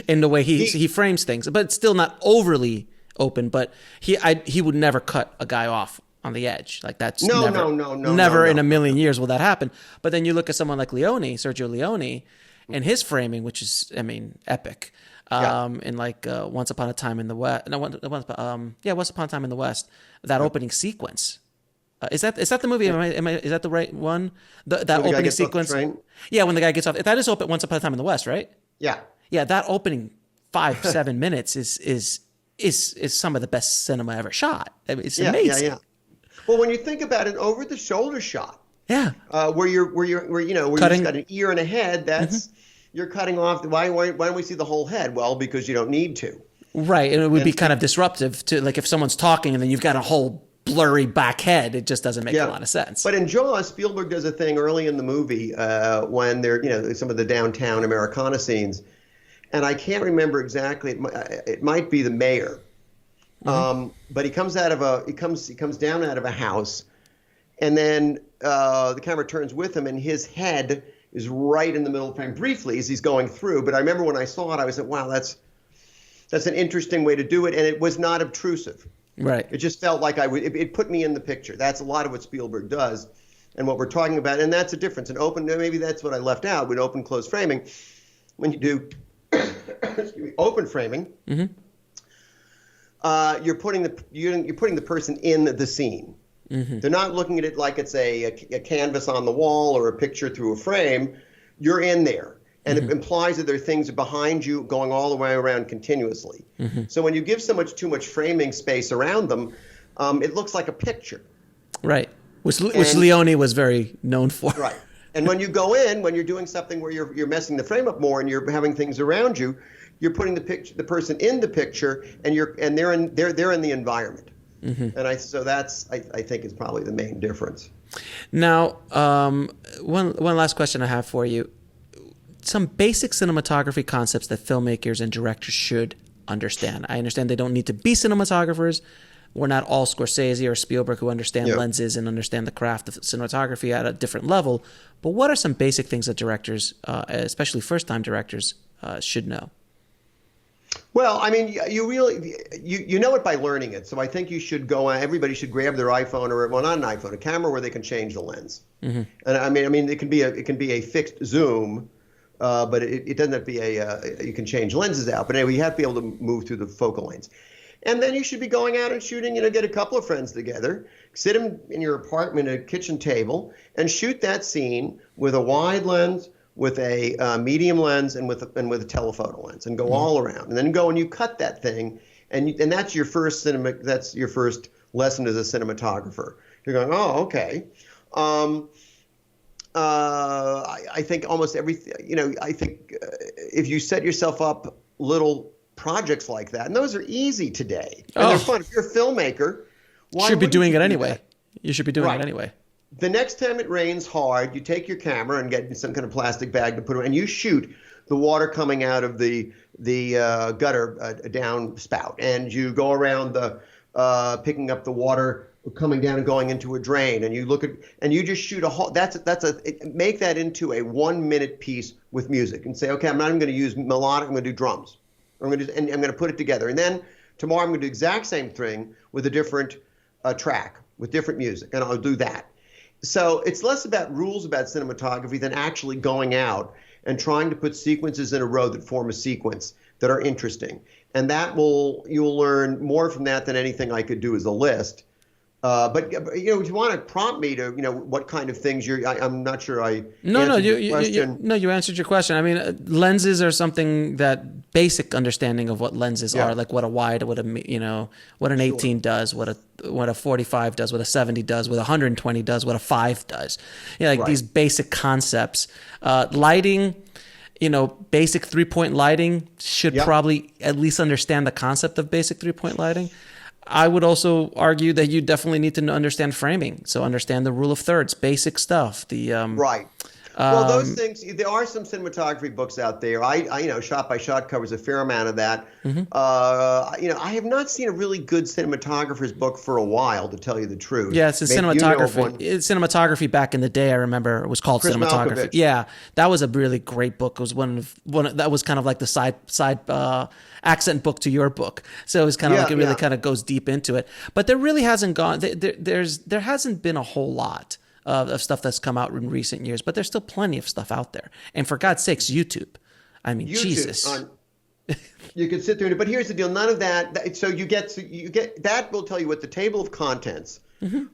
in the way he frames things, but it's still not overly open. But he would never cut a guy off on the edge. Like that's never in a million years will that happen. But then you look at someone like Sergio Leone, and his framing, which is, I mean, epic. In like Once Upon a Time in the West. No, Once Upon a Time in the West. That opening sequence. Is that the movie? Is that the right one? That opening sequence. Yeah, when the guy gets off. That is Once Upon a Time in the West, right? Yeah. Yeah, that opening 5-7 minutes is some of the best cinema ever shot. I mean, it's amazing. Yeah. Well, when you think about an over the shoulder shot. Yeah. Where you've got an ear and a head. That's. You're cutting off. Why don't we see the whole head? Well, because you don't need to. Right, and it would be kind of disruptive to, like, if someone's talking and then you've got a whole blurry back head. It just doesn't make a lot of sense. But in Jaws, Spielberg does a thing early in the movie when they're, some of the downtown Americana scenes, and I can't remember exactly. It might be the mayor, but he comes down out of a house, and then the camera turns with him, and his head is right in the middle of the frame briefly as he's going through. But I remember when I saw it, I was like, wow, that's an interesting way to do it. And it was not obtrusive. Right. It just felt like it put me in the picture. That's a lot of what Spielberg does and what we're talking about. And that's a difference. Maybe that's what I left out with open, close framing. When you do open framing, you're putting the person in the scene. Mm-hmm. They're not looking at it like it's a canvas on the wall or a picture through a frame. You're in there. And it implies that there are things behind you going all the way around continuously. Mm-hmm. So when you give too much framing space around them, it looks like a picture. Right. Which Leone was very known for. Right. And when you go in, when you're doing something where you're messing the frame up more and you're having things around you, you're putting the person in the picture, and they're in the environment. Mm-hmm. And I think is probably the main difference. Now, one last question I have for you. Some basic cinematography concepts that filmmakers and directors should understand. I understand they don't need to be cinematographers. We're not all Scorsese or Spielberg who understand lenses and understand the craft of cinematography at a different level. But what are some basic things that directors, especially first-time directors, should know? Well, I mean, you know it by learning it. So I think you should everybody should grab their iPhone well, not an iPhone, a camera where they can change the lens. And I mean, it can be a fixed zoom, but it doesn't have to be you can change lenses out. But anyway, you have to be able to move through the focal lengths. And then you should be going out and shooting, get a couple of friends together, sit in your apartment at a kitchen table and shoot that scene with a wide lens, with a medium lens, and with a telephoto lens, and go all around, and then go and you cut that thing, and that's your first lesson as a cinematographer. You're going, oh, okay. I think almost everything. I think if you set yourself up little projects like that, and those are easy today, and they're fun. If you're a filmmaker, why should be doing it do anyway. That? You should be doing it anyway. The next time it rains hard, you take your camera and get some kind of plastic bag to put it, and you shoot the water coming out of the gutter down spout, and you go around picking up the water coming down and going into a drain, and you look at and you just shoot a whole. Make that into a 1-minute piece with music, and say, okay, I'm not even going to use melodic. I'm going to do drums. I'm going to put it together, and then tomorrow I'm going to do the exact same thing with a different track with different music, and I'll do that. So it's less about rules about cinematography than actually going out and trying to put sequences in a row that form a sequence that are interesting. And you'll learn more from that than anything I could do as a list. But if you want to prompt me to, what kind of things I'm not sure I answered your question. You answered your question. I mean, lenses are something that basic understanding of what lenses are, like what a wide, what an 18 does, what a 45 does, what a 70 does, what a 120 does, what a 5 does. These basic concepts. Lighting, basic 3-point lighting should probably at least understand the concept of basic 3-point lighting. I would also argue that you definitely need to understand framing. So understand the rule of thirds, basic stuff. Right. Well, those things, there are some cinematography books out there. I Shot by Shot covers a fair amount of that. I have not seen a really good cinematographer's book for a while, to tell you the truth. Yeah, it's cinematography. Cinematography back in the day, I remember, it was called Chris Cinematography. Malkovich. Yeah, that was a really great book. It was that was kind of like the side accent book to your book. So it was kind of like it really kind of goes deep into it. But there really hasn't gone. There hasn't been a whole lot of stuff that's come out in recent years, but there's still plenty of stuff out there. And for God's sakes, YouTube. I mean, Jesus. You can sit there, but here's the deal: none of that. So you get that will tell you what the table of contents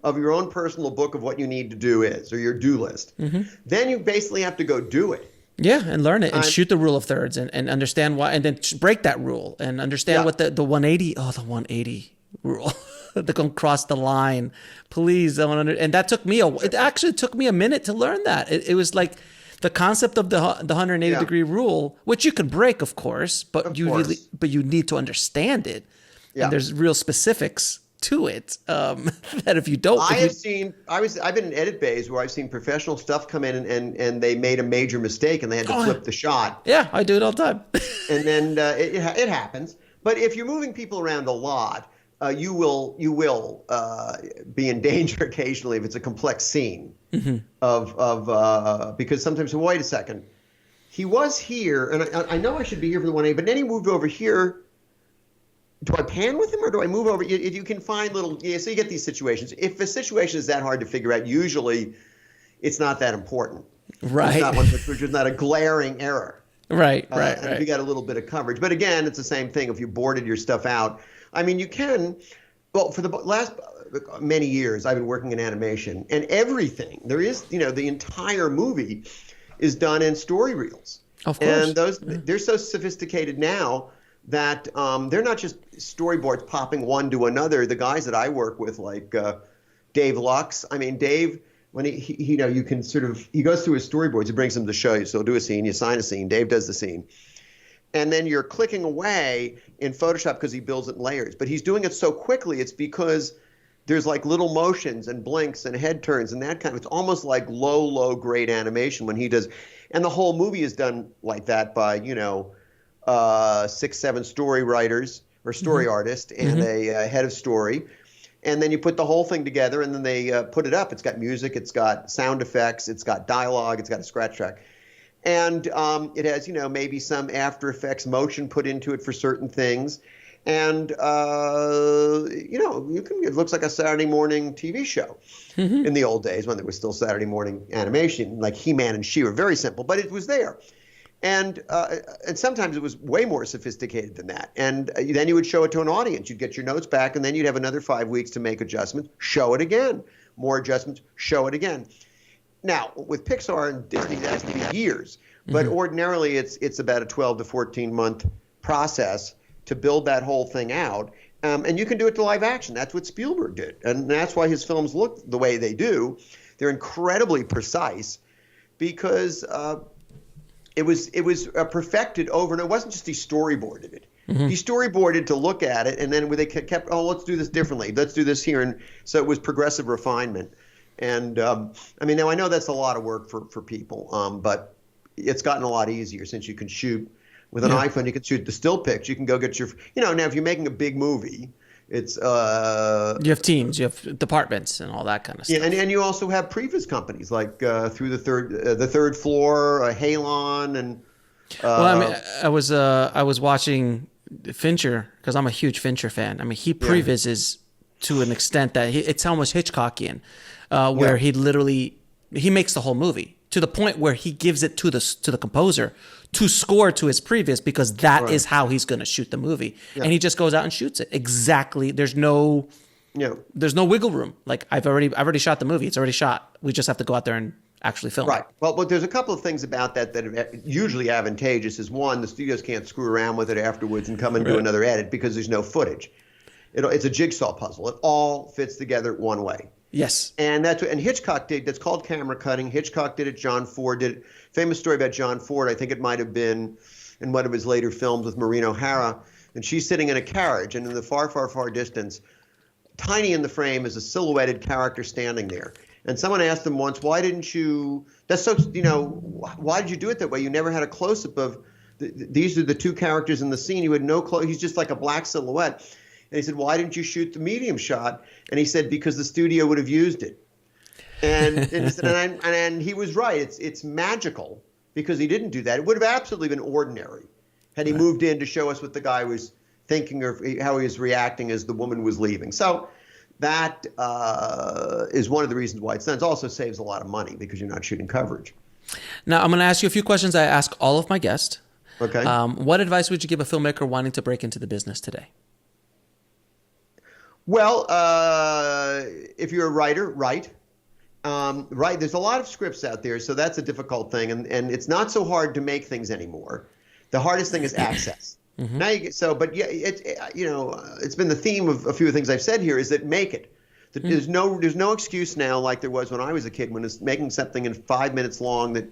of your own personal book of what you need to do is, or your do list. Then you basically have to go do it. Yeah, and learn it and shoot the rule of thirds and understand why, and then break that rule and understand what the 180. Oh, the 180 rule. They're going to cross the line. Please. And that took me it actually took me a minute to learn that. It was like the concept of the 180 degree rule, which you can break, of course, but you need to understand it. Yeah. And there's real specifics to it that if you don't. I've been in edit bays where I've seen professional stuff come in and they made a major mistake and they had to flip the shot. Yeah, I do it all the time. And then it happens. But if you're moving people around a lot, you will be in danger occasionally if it's a complex scene because sometimes, wait a second, he was here and I know I should be here for the 180, but then he moved over here. Do I pan with him or do I move over? You can find so you get these situations. If a situation is that hard to figure out, usually it's not that important. Right. Which is not a glaring error. Right. If you got a little bit of coverage. But again, it's the same thing. If you boarded your stuff out, I mean, you can. Well, for the last many years, I've been working in animation, and everything there is, the entire movie is done in story reels. Of course. And they're so sophisticated now that they're not just storyboards popping one to another. The guys that I work with, like Dave Lux, I mean, Dave, when he you can he goes through his storyboards, he brings them to show you. So he'll do a scene, you sign a scene, Dave does the scene. And then you're clicking away in Photoshop because he builds it in layers. But he's doing it so quickly, it's because there's like little motions and blinks and head turns and that kind of, it's almost like low grade animation when he does. And the whole movie is done like that by, 6-7 story writers or story artists and a head of story. And then you put the whole thing together and then they put it up. It's got music, it's got sound effects, it's got dialogue, it's got a scratch track. And it has, maybe some After Effects motion put into it for certain things. And, it looks like a Saturday morning TV show in the old days when there was still Saturday morning animation, like He-Man and She-Ra, very simple, but it was there. And sometimes it was way more sophisticated than that. And then you would show it to an audience. You'd get your notes back, and then you'd have another 5 weeks to make adjustments, show it again, more adjustments, show it again. Now, with Pixar and Disney, that has to be years. But ordinarily, it's about a 12 to 14-month process to build that whole thing out. And you can do it to live action. That's what Spielberg did. And that's why his films look the way they do. They're incredibly precise because it was perfected over, and it wasn't just he storyboarded it. He storyboarded to look at it, and then they kept, let's do this differently. Let's do this here. And so it was progressive refinement. And now I know that's a lot of work for people, but it's gotten a lot easier since you can shoot with an iPhone. You can shoot the still pics. You can go get your, now if you're making a big movie, it's you have teams, you have departments, and all that kind of stuff. Yeah, and you also have previs companies like Through the Third Floor, Halon, and. I was watching Fincher because I'm a huge Fincher fan. He previses to an extent that it's almost Hitchcockian, where he makes the whole movie to the point where he gives it to the composer to score to his previous, because that is how he's going to shoot the movie, and he just goes out and shoots it exactly. There's no wiggle room. Like I've already shot the movie. It's already shot. We just have to go out there and actually film. Right. Well, there's a couple of things about that are usually advantageous. Is one, the studios can't screw around with it afterwards and come and do another edit because there's no footage. It's a jigsaw puzzle. It all fits together one way. Yes. And that's what Hitchcock did. That's called camera cutting. Hitchcock did it. John Ford did it. Famous story about John Ford. I think it might have been in one of his later films with Maureen O'Hara. And she's sitting in a carriage, and in the far, far, far distance, tiny in the frame, is a silhouetted character standing there. And someone asked him once, why did you do it that way? You never had a close-up of these are the two characters in the scene. You had no close. He's just like a black silhouette. And he said, why didn't you shoot the medium shot? And he said, because the studio would have used it. And he was right. It's magical because he didn't do that. It would have absolutely been ordinary had he moved in to show us what the guy was thinking or how he was reacting as the woman was leaving. So that is one of the reasons why it's done. It also saves a lot of money because you're not shooting coverage. Now, I'm going to ask you a few questions I ask all of my guests. Okay. What advice would you give a filmmaker wanting to break into the business today? Well, if you're a writer, write. There's a lot of scripts out there, so that's a difficult thing, and it's not so hard to make things anymore. The hardest thing is access. Now it's been the theme of a few of the things I've said here is that make it. There's no excuse now like there was when I was a kid when it's making something in 5 minutes long that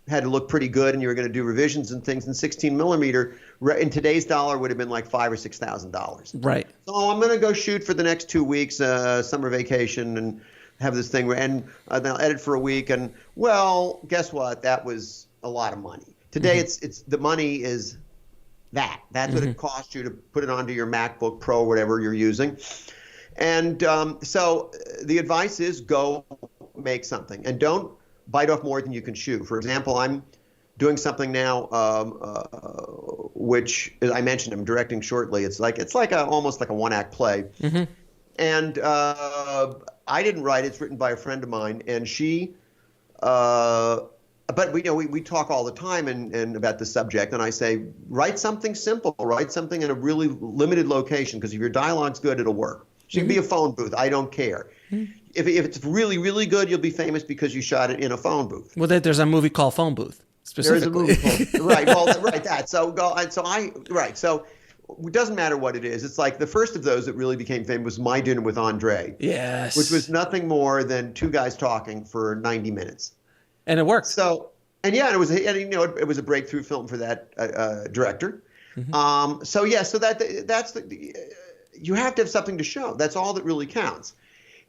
had to look pretty good and you were going to do revisions and things in 16 millimeter. In today's dollar would have been like $5,000 or $6,000. Right. So I'm going to go shoot for the next 2 weeks, summer vacation, and have this thing, and then I'll edit for a week. And well, guess what? That was a lot of money. Today, it's the money is that. That's what it costs you to put it onto your MacBook Pro, whatever you're using. And so the advice is go make something, and don't bite off more than you can chew. For example, I'm doing something now, which I mentioned I'm directing shortly. It's almost like a one-act play, and I didn't write it. It's written by a friend of mine, and she. But we talk all the time and about the subject, and I say write something simple, write something in a really limited location, because if your dialogue's good, it'll work. She can be a phone booth. I don't care. If it's really, really good, you'll be famous because you shot it in a phone booth. Well, there's a movie called Phone Booth. There's a movie called that. So it doesn't matter what it is. It's like the first of those that really became famous was My Dinner with Andre. Yes. Which was nothing more than two guys talking for 90 minutes. And it worked. So, it was a breakthrough film for that director. That's you have to have something to show. That's all that really counts.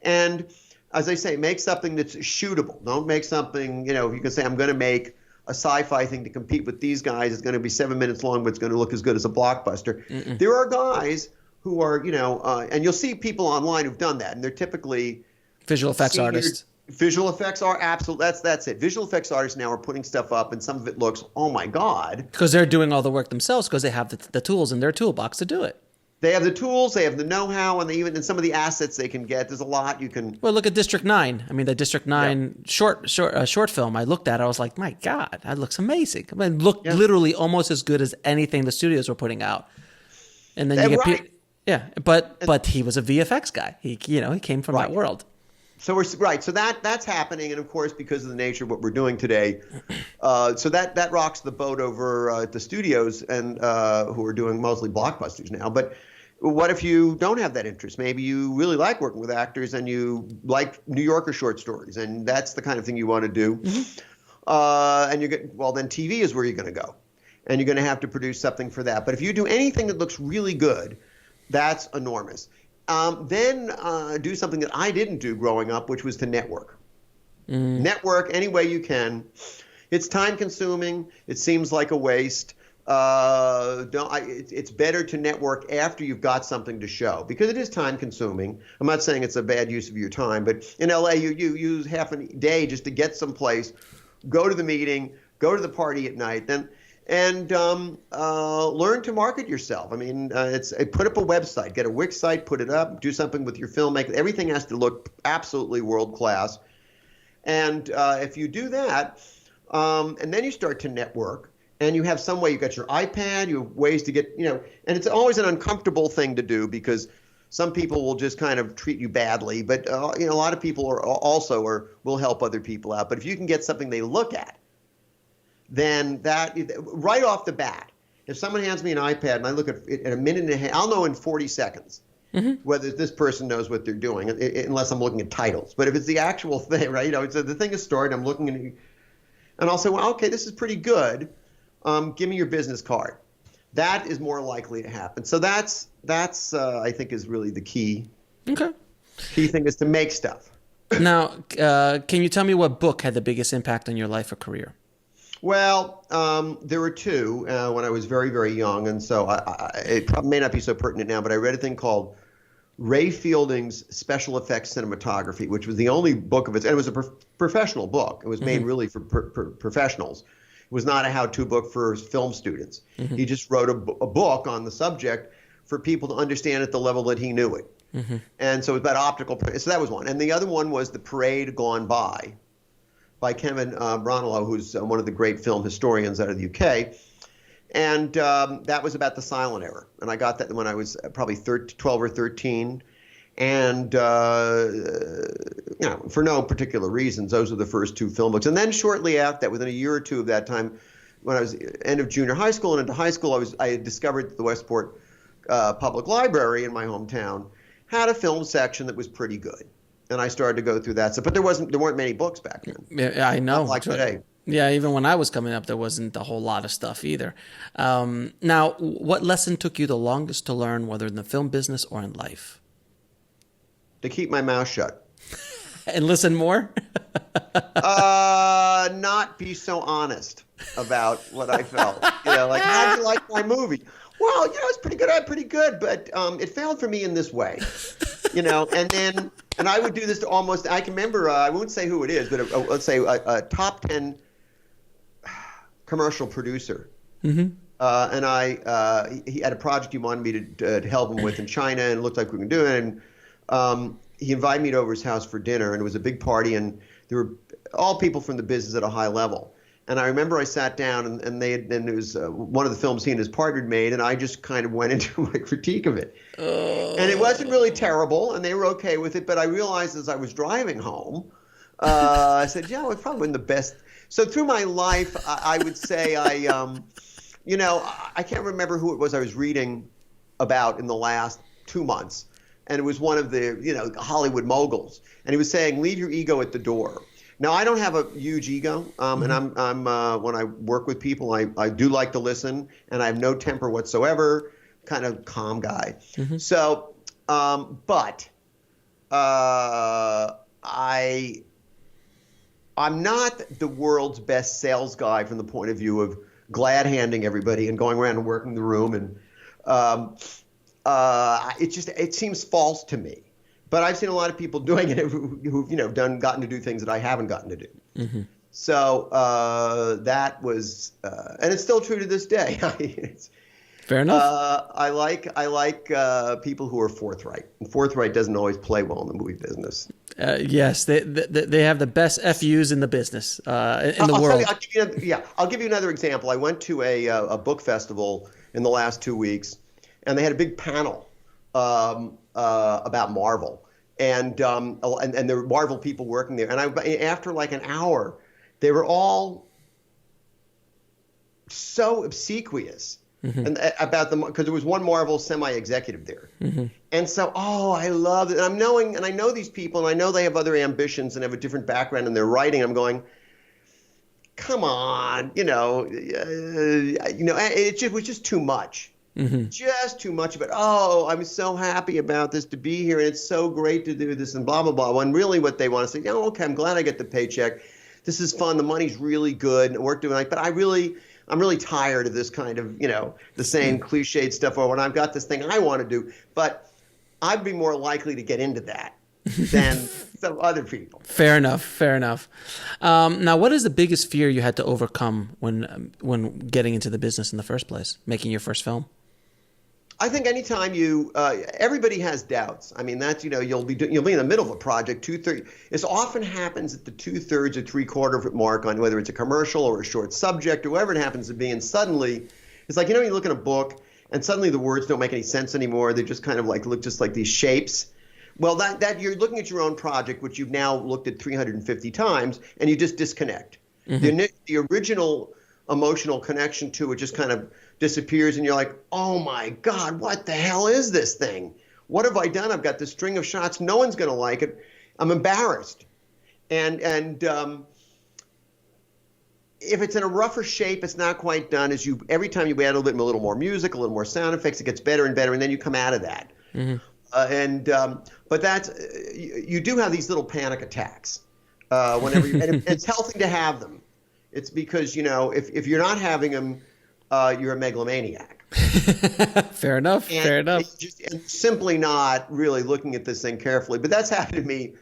And as I say, make something that's shootable. Don't make something, you can say, I'm going to make a sci-fi thing to compete with these guys. It's going to be 7 minutes long, but it's going to look as good as a blockbuster. There are guys who are, and you'll see people online who've done that, and they're typically visual effects artists. Visual effects are absolute. That's it. Visual effects artists now are putting stuff up, and some of it looks, oh my God. Because they're doing all the work themselves because they have the tools in their toolbox to do it. They have the tools, they have the know-how, and even some of the assets they can get. There's a lot you can. Well, look at District 9. I mean, the District 9 short film I looked at, I was like, my God, that looks amazing. I mean, it looked literally almost as good as anything the studios were putting out. And then you get but he was a VFX guy. He came from that world. So so that's happening, and of course, because of the nature of what we're doing today, so that rocks the boat over at the studios and who are doing mostly blockbusters now. But what if you don't have that interest? Maybe you really like working with actors and you like New Yorker short stories, and that's the kind of thing you want to do. And then TV is where you're going to go, and you're going to have to produce something for that. But if you do anything that looks really good, that's enormous. Then do something that I didn't do growing up, which was to network. Network any way you can. It's time consuming. It seems like a waste. It's better to network after you've got something to show, because it is time consuming. I'm not saying it's a bad use of your time, but in LA you use half a day just to get someplace, go to the meeting, go to the party at night, and learn to market yourself. I mean, put up a website, get a Wix site, put it up, do something with your filmmaking. Everything has to look absolutely world class. And if you do that, and then you start to network, and you have some way, you got your iPad, you have ways to get, and it's always an uncomfortable thing to do because some people will just kind of treat you badly, but a lot of people will help other people out. But if you can get something they look at, then that right off the bat, if someone hands me an iPad and I look at it in a minute and a half, I'll know in 40 seconds whether this person knows what they're doing, unless I'm looking at titles. But if it's the actual thing, right? So the thing is stored, I'm looking at it, and I'll say, well, okay, this is pretty good. Give me your business card. That is more likely to happen. So that's I think is really the key. Okay. Key thing is to make stuff. Now, can you tell me what book had the biggest impact on your life or career? Well, there were two when I was very, very young, and so it probably may not be so pertinent now, but I read a thing called Ray Fielding's Special Effects Cinematography, which was the only book of its, and it was a professional book. It was made really for professionals. It was not a how-to book for film students. He just wrote a book on the subject for people to understand at the level that he knew it. And so it was about optical. So that was one. And the other one was The Parade Gone by Kevin Brunello, who's one of the great film historians out of the UK. And that was about the silent era. And I got that when I was probably 12 or 13. And, for no particular reasons, those were the first two film books. And then shortly after that, within a year or two of that time, when I was end of junior high school and into high school, I had discovered that the Westport Public Library in my hometown had a film section that was pretty good. And I started to go through that. But there weren't many books back then. Yeah, I know. Not like today. Yeah, even when I was coming up, there wasn't a whole lot of stuff either. Now, what lesson took you the longest to learn, whether in the film business or in life? To keep my mouth shut. And listen more? Not be so honest about what I felt. How did you like my movie? Well, it's pretty good, but it failed for me in this way. And I would do this to almost, I can remember, I won't say who it is, but let's say a top 10 commercial producer. And he had a project he wanted me to help him with in China, and it looked like we could do it. And he invited me to over his house for dinner, and it was a big party, and there were all people from the business at a high level. And I remember I sat down, and it was one of the films he and his partner had made, and I just kind of went into my critique of it. And it wasn't really terrible, and they were okay with it, but I realized as I was driving home, I said, it probably wasn't the best. So through my life, I would say I can't remember who it was I was reading about in the last 2 months, and it was one of the, Hollywood moguls, and he was saying, leave your ego at the door. Now, I don't have a huge ego, and I'm when I work with people, I do like to listen, and I have no temper whatsoever, kind of calm guy. So, but I'm not the world's best sales guy from the point of view of glad-handing everybody and going around and working the room, and it seems false to me But I've seen a lot of people doing it who've gotten to do things that I haven't gotten to do. Mm-hmm. So that was, and it's still true to this day. Fair enough. I like people who are forthright. And forthright doesn't always play well in the movie business. Yes, they have the best FUs in the business in the world. I'll give you another example. I went to a book festival in the last 2 weeks, and they had a big panel about Marvel, and there were Marvel people working there. And after like an hour, they were all so obsequious. Mm-hmm. And about them, because there was one Marvel semi-executive there, mm-hmm. and so I love it. And I know these people, and I know they have other ambitions and have a different background in their writing. I'm going, come on, it was just too much, mm-hmm. just too much of it. Oh, I'm so happy about this to be here, and it's so great to do this, and blah blah blah. When really what they want to say, okay, I'm glad I get the paycheck. This is fun. The money's really good, and we're doing but I'm really tired of this kind of, the same cliched stuff. Or when I've got this thing I want to do, but I'd be more likely to get into that than some other people. Fair enough. Now, what is the biggest fear you had to overcome when getting into the business in the first place, making your first film? I think anytime everybody has doubts. I mean, that's, you'll be in the middle of a project, 2/3. This often happens at the 2/3 or 3/4 mark on whether it's a commercial or a short subject or whatever it happens to be. And suddenly it's like, you look at a book and suddenly the words don't make any sense anymore. They just kind of look just like these shapes. Well, that you're looking at your own project, which you've now looked at 350 times, and you just disconnect. Mm-hmm. The original emotional connection to it just kind of disappears, and you're like, oh my God, what the hell is this thing? What have I done? I've got this string of shots. No one's going to like it. I'm embarrassed. And if it's in a rougher shape, it's not quite done. Every time you add a little more music, a little more sound effects, it gets better and better, and then you come out of that. Mm-hmm. But that's you do have these little panic attacks whenever and it's healthy to have them. It's because if you're not having them, you're a megalomaniac. Fair enough. And simply not really looking at this thing carefully. But that's happened to me.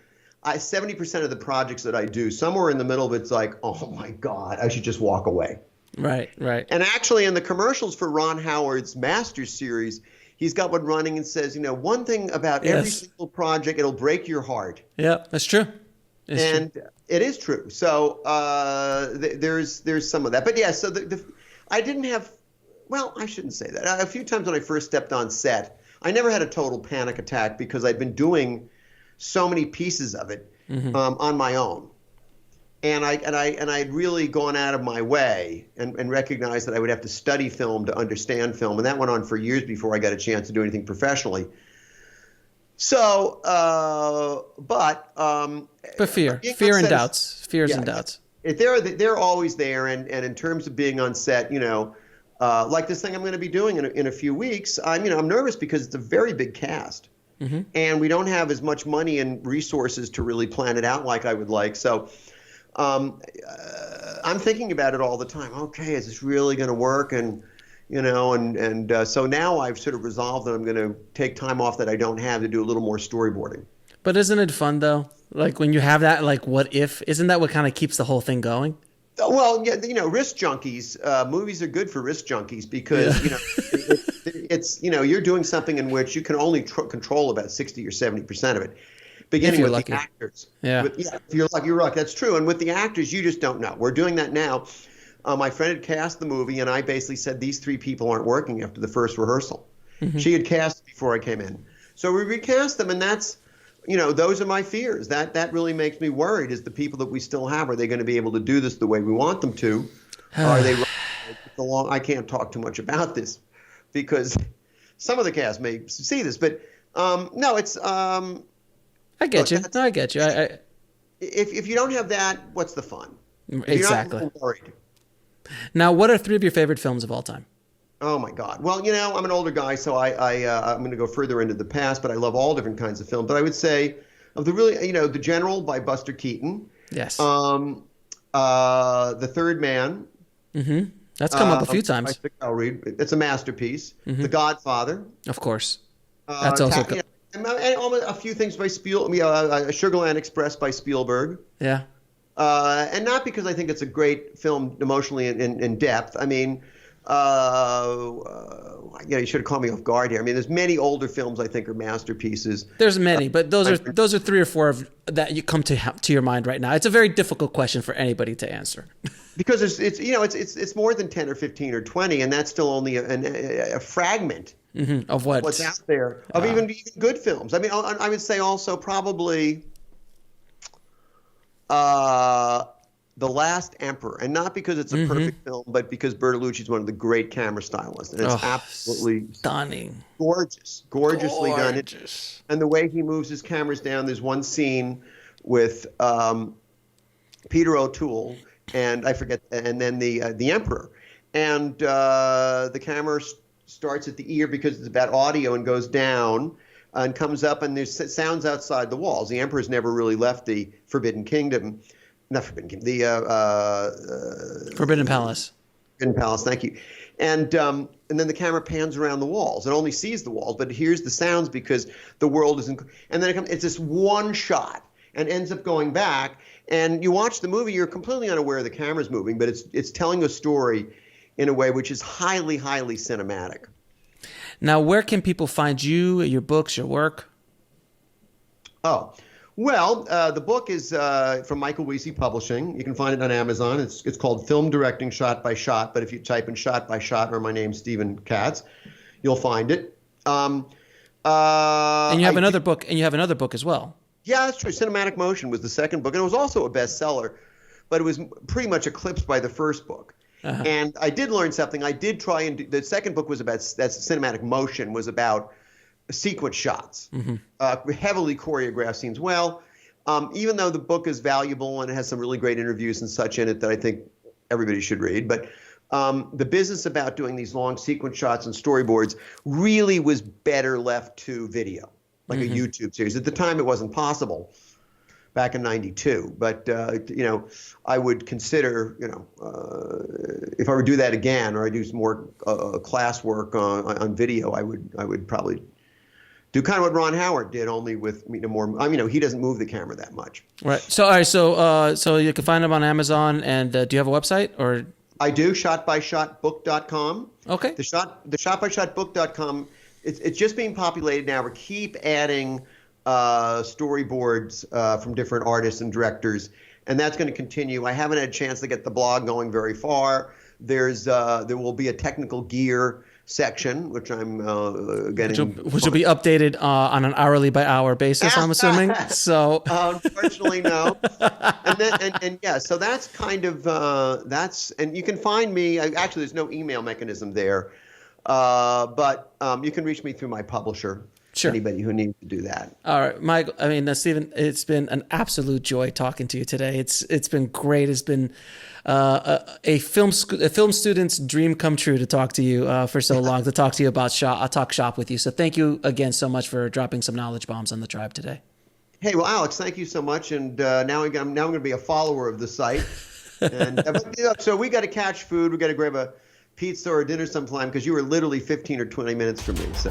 70% of the projects that I do, somewhere in the middle of it's like, oh my God, I should just walk away. Right. And actually, in the commercials for Ron Howard's Masters series, he's got one running and says, one thing about every single project, it'll break your heart. Yeah, that's true. It is true. So there's some of that. But yeah, so I didn't have, I shouldn't say that. A few times when I first stepped on set, I never had a total panic attack because I'd been doing so many pieces of it mm-hmm. On my own. And I'd really gone out of my way and recognized that I would have to study film to understand film. And that went on for years before I got a chance to do anything professionally. So, but fear and doubts. They're always there. And in terms of being on set, like this thing I'm going to be doing in a few weeks, I'm nervous because it's a very big cast. Mm-hmm. And we don't have as much money and resources to really plan it out like I would like. So I'm thinking about it all the time. Okay, is this really going to work? And so now I've sort of resolved that I'm going to take time off that I don't have to do a little more storyboarding. But isn't it fun though? Like when you have that, like what if? Isn't that what kind of keeps the whole thing going? Well, yeah, risk junkies. Movies are good for risk junkies because it's you're doing something in which you can only control about 60 or 70% of it. Beginning with lucky. The actors. Yeah. If you're lucky, you're lucky. That's true. And with the actors, you just don't know. We're doing that now. My friend had cast the movie, and I basically said these three people aren't working after the first rehearsal. Mm-hmm. She had cast before I came in, so we recast them, and that's. Those are my fears. That really makes me worried is the people that we still have. Are they going to be able to do this the way we want them to? Are they I can't talk too much about this because some of the cast may see this, but no, it's I get you. I get you. If you don't have that, what's the fun? Exactly. You're not worried. Now, what are 3 of your favorite films of all time? Oh my God! Well, I'm an older guy, so I'm going to go further into the past, but I love all different kinds of film. But I would say of the really, The General by Buster Keaton. Yes. The Third Man. Mm-hmm. That's come up a few times. I'll read. It's a masterpiece. Mm-hmm. The Godfather. Of course. That's also And almost a few things by Sugarland Express by Spielberg. Yeah. And not because I think it's a great film emotionally in depth. I mean, you should have caught me off guard here. I mean, there's many older films I think are masterpieces. There's many, but those are three or four that you come to your mind right now. It's a very difficult question for anybody to answer. Because it's more than 10 or 15 or 20, and that's still only a fragment of what's out there of even good films. I mean, I would say also probably The Last Emperor, and not because it's a perfect film, but because Bertolucci is one of the great camera stylists, and it's absolutely stunning, gorgeously done. And the way he moves his cameras down. There's one scene with Peter O'Toole and I forget, and then the Emperor, and the camera starts at the ear because it's about audio and goes down and comes up, and there's sounds outside the walls. The Emperor's never really left the Forbidden Kingdom. Not Forbidden Kingdom, the Forbidden Palace. Forbidden Palace, thank you. And then the camera pans around the walls. It only sees the walls, but it hears the sounds because the world isn't. And then it's this one shot and ends up going back. And you watch the movie, you're completely unaware the camera's moving, but it's telling a story in a way which is highly, highly cinematic. Now, where can people find you, your books, your work? Oh. Well, the book is from Michael Wiese Publishing. You can find it on Amazon. It's called Film Directing Shot by Shot, but if you type in Shot by Shot or my name's Steve Katz, you'll find it. And you have another book, and you have another book as well. Yeah, that's true. Cinematic Motion was the second book, and it was also a bestseller, but it was pretty much eclipsed by the first book. And I did learn something. I did try and do, the second book was about, that's Cinematic Motion, was about sequence shots, heavily choreographed scenes. Well, even though the book is valuable and it has some really great interviews and such in it that I think everybody should read, but the business about doing these long sequence shots and storyboards really was better left to video, like a YouTube series. At the time, it wasn't possible back in '92, but I would consider, if I would do that again, or I do some more class work on video, I would probably do kind of what Ron Howard did, only with more. He doesn't move the camera that much. Right. So, all right. So you can find them on Amazon. And do you have a website or? I do. Shotbyshotbook.com. Okay. The shotbyshotbook.com. It's just being populated now. We keep adding storyboards from different artists and directors, and that's going to continue. I haven't had a chance to get the blog going very far. There will be a technical gear section, which I'm getting, which will be updated on an hourly by hour basis, I'm assuming. So unfortunately, no. And yeah, so that's kind of and you can find me. Actually, there's no email mechanism there, but you can reach me through my publisher. Sure. Anybody who needs to do that. All right, Mike. I mean, Stephen, it's been an absolute joy talking to you today. It's been great. It's been a film student's dream come true to talk to you for so long. To talk to you about talk shop with you. So thank you again so much for dropping some knowledge bombs on the tribe today. Hey, well, Alex, thank you so much. And now I'm going to be a follower of the site. And so we got to catch food. We got to grab a pizza or dinner sometime because you were literally 15 or 20 minutes from me. So.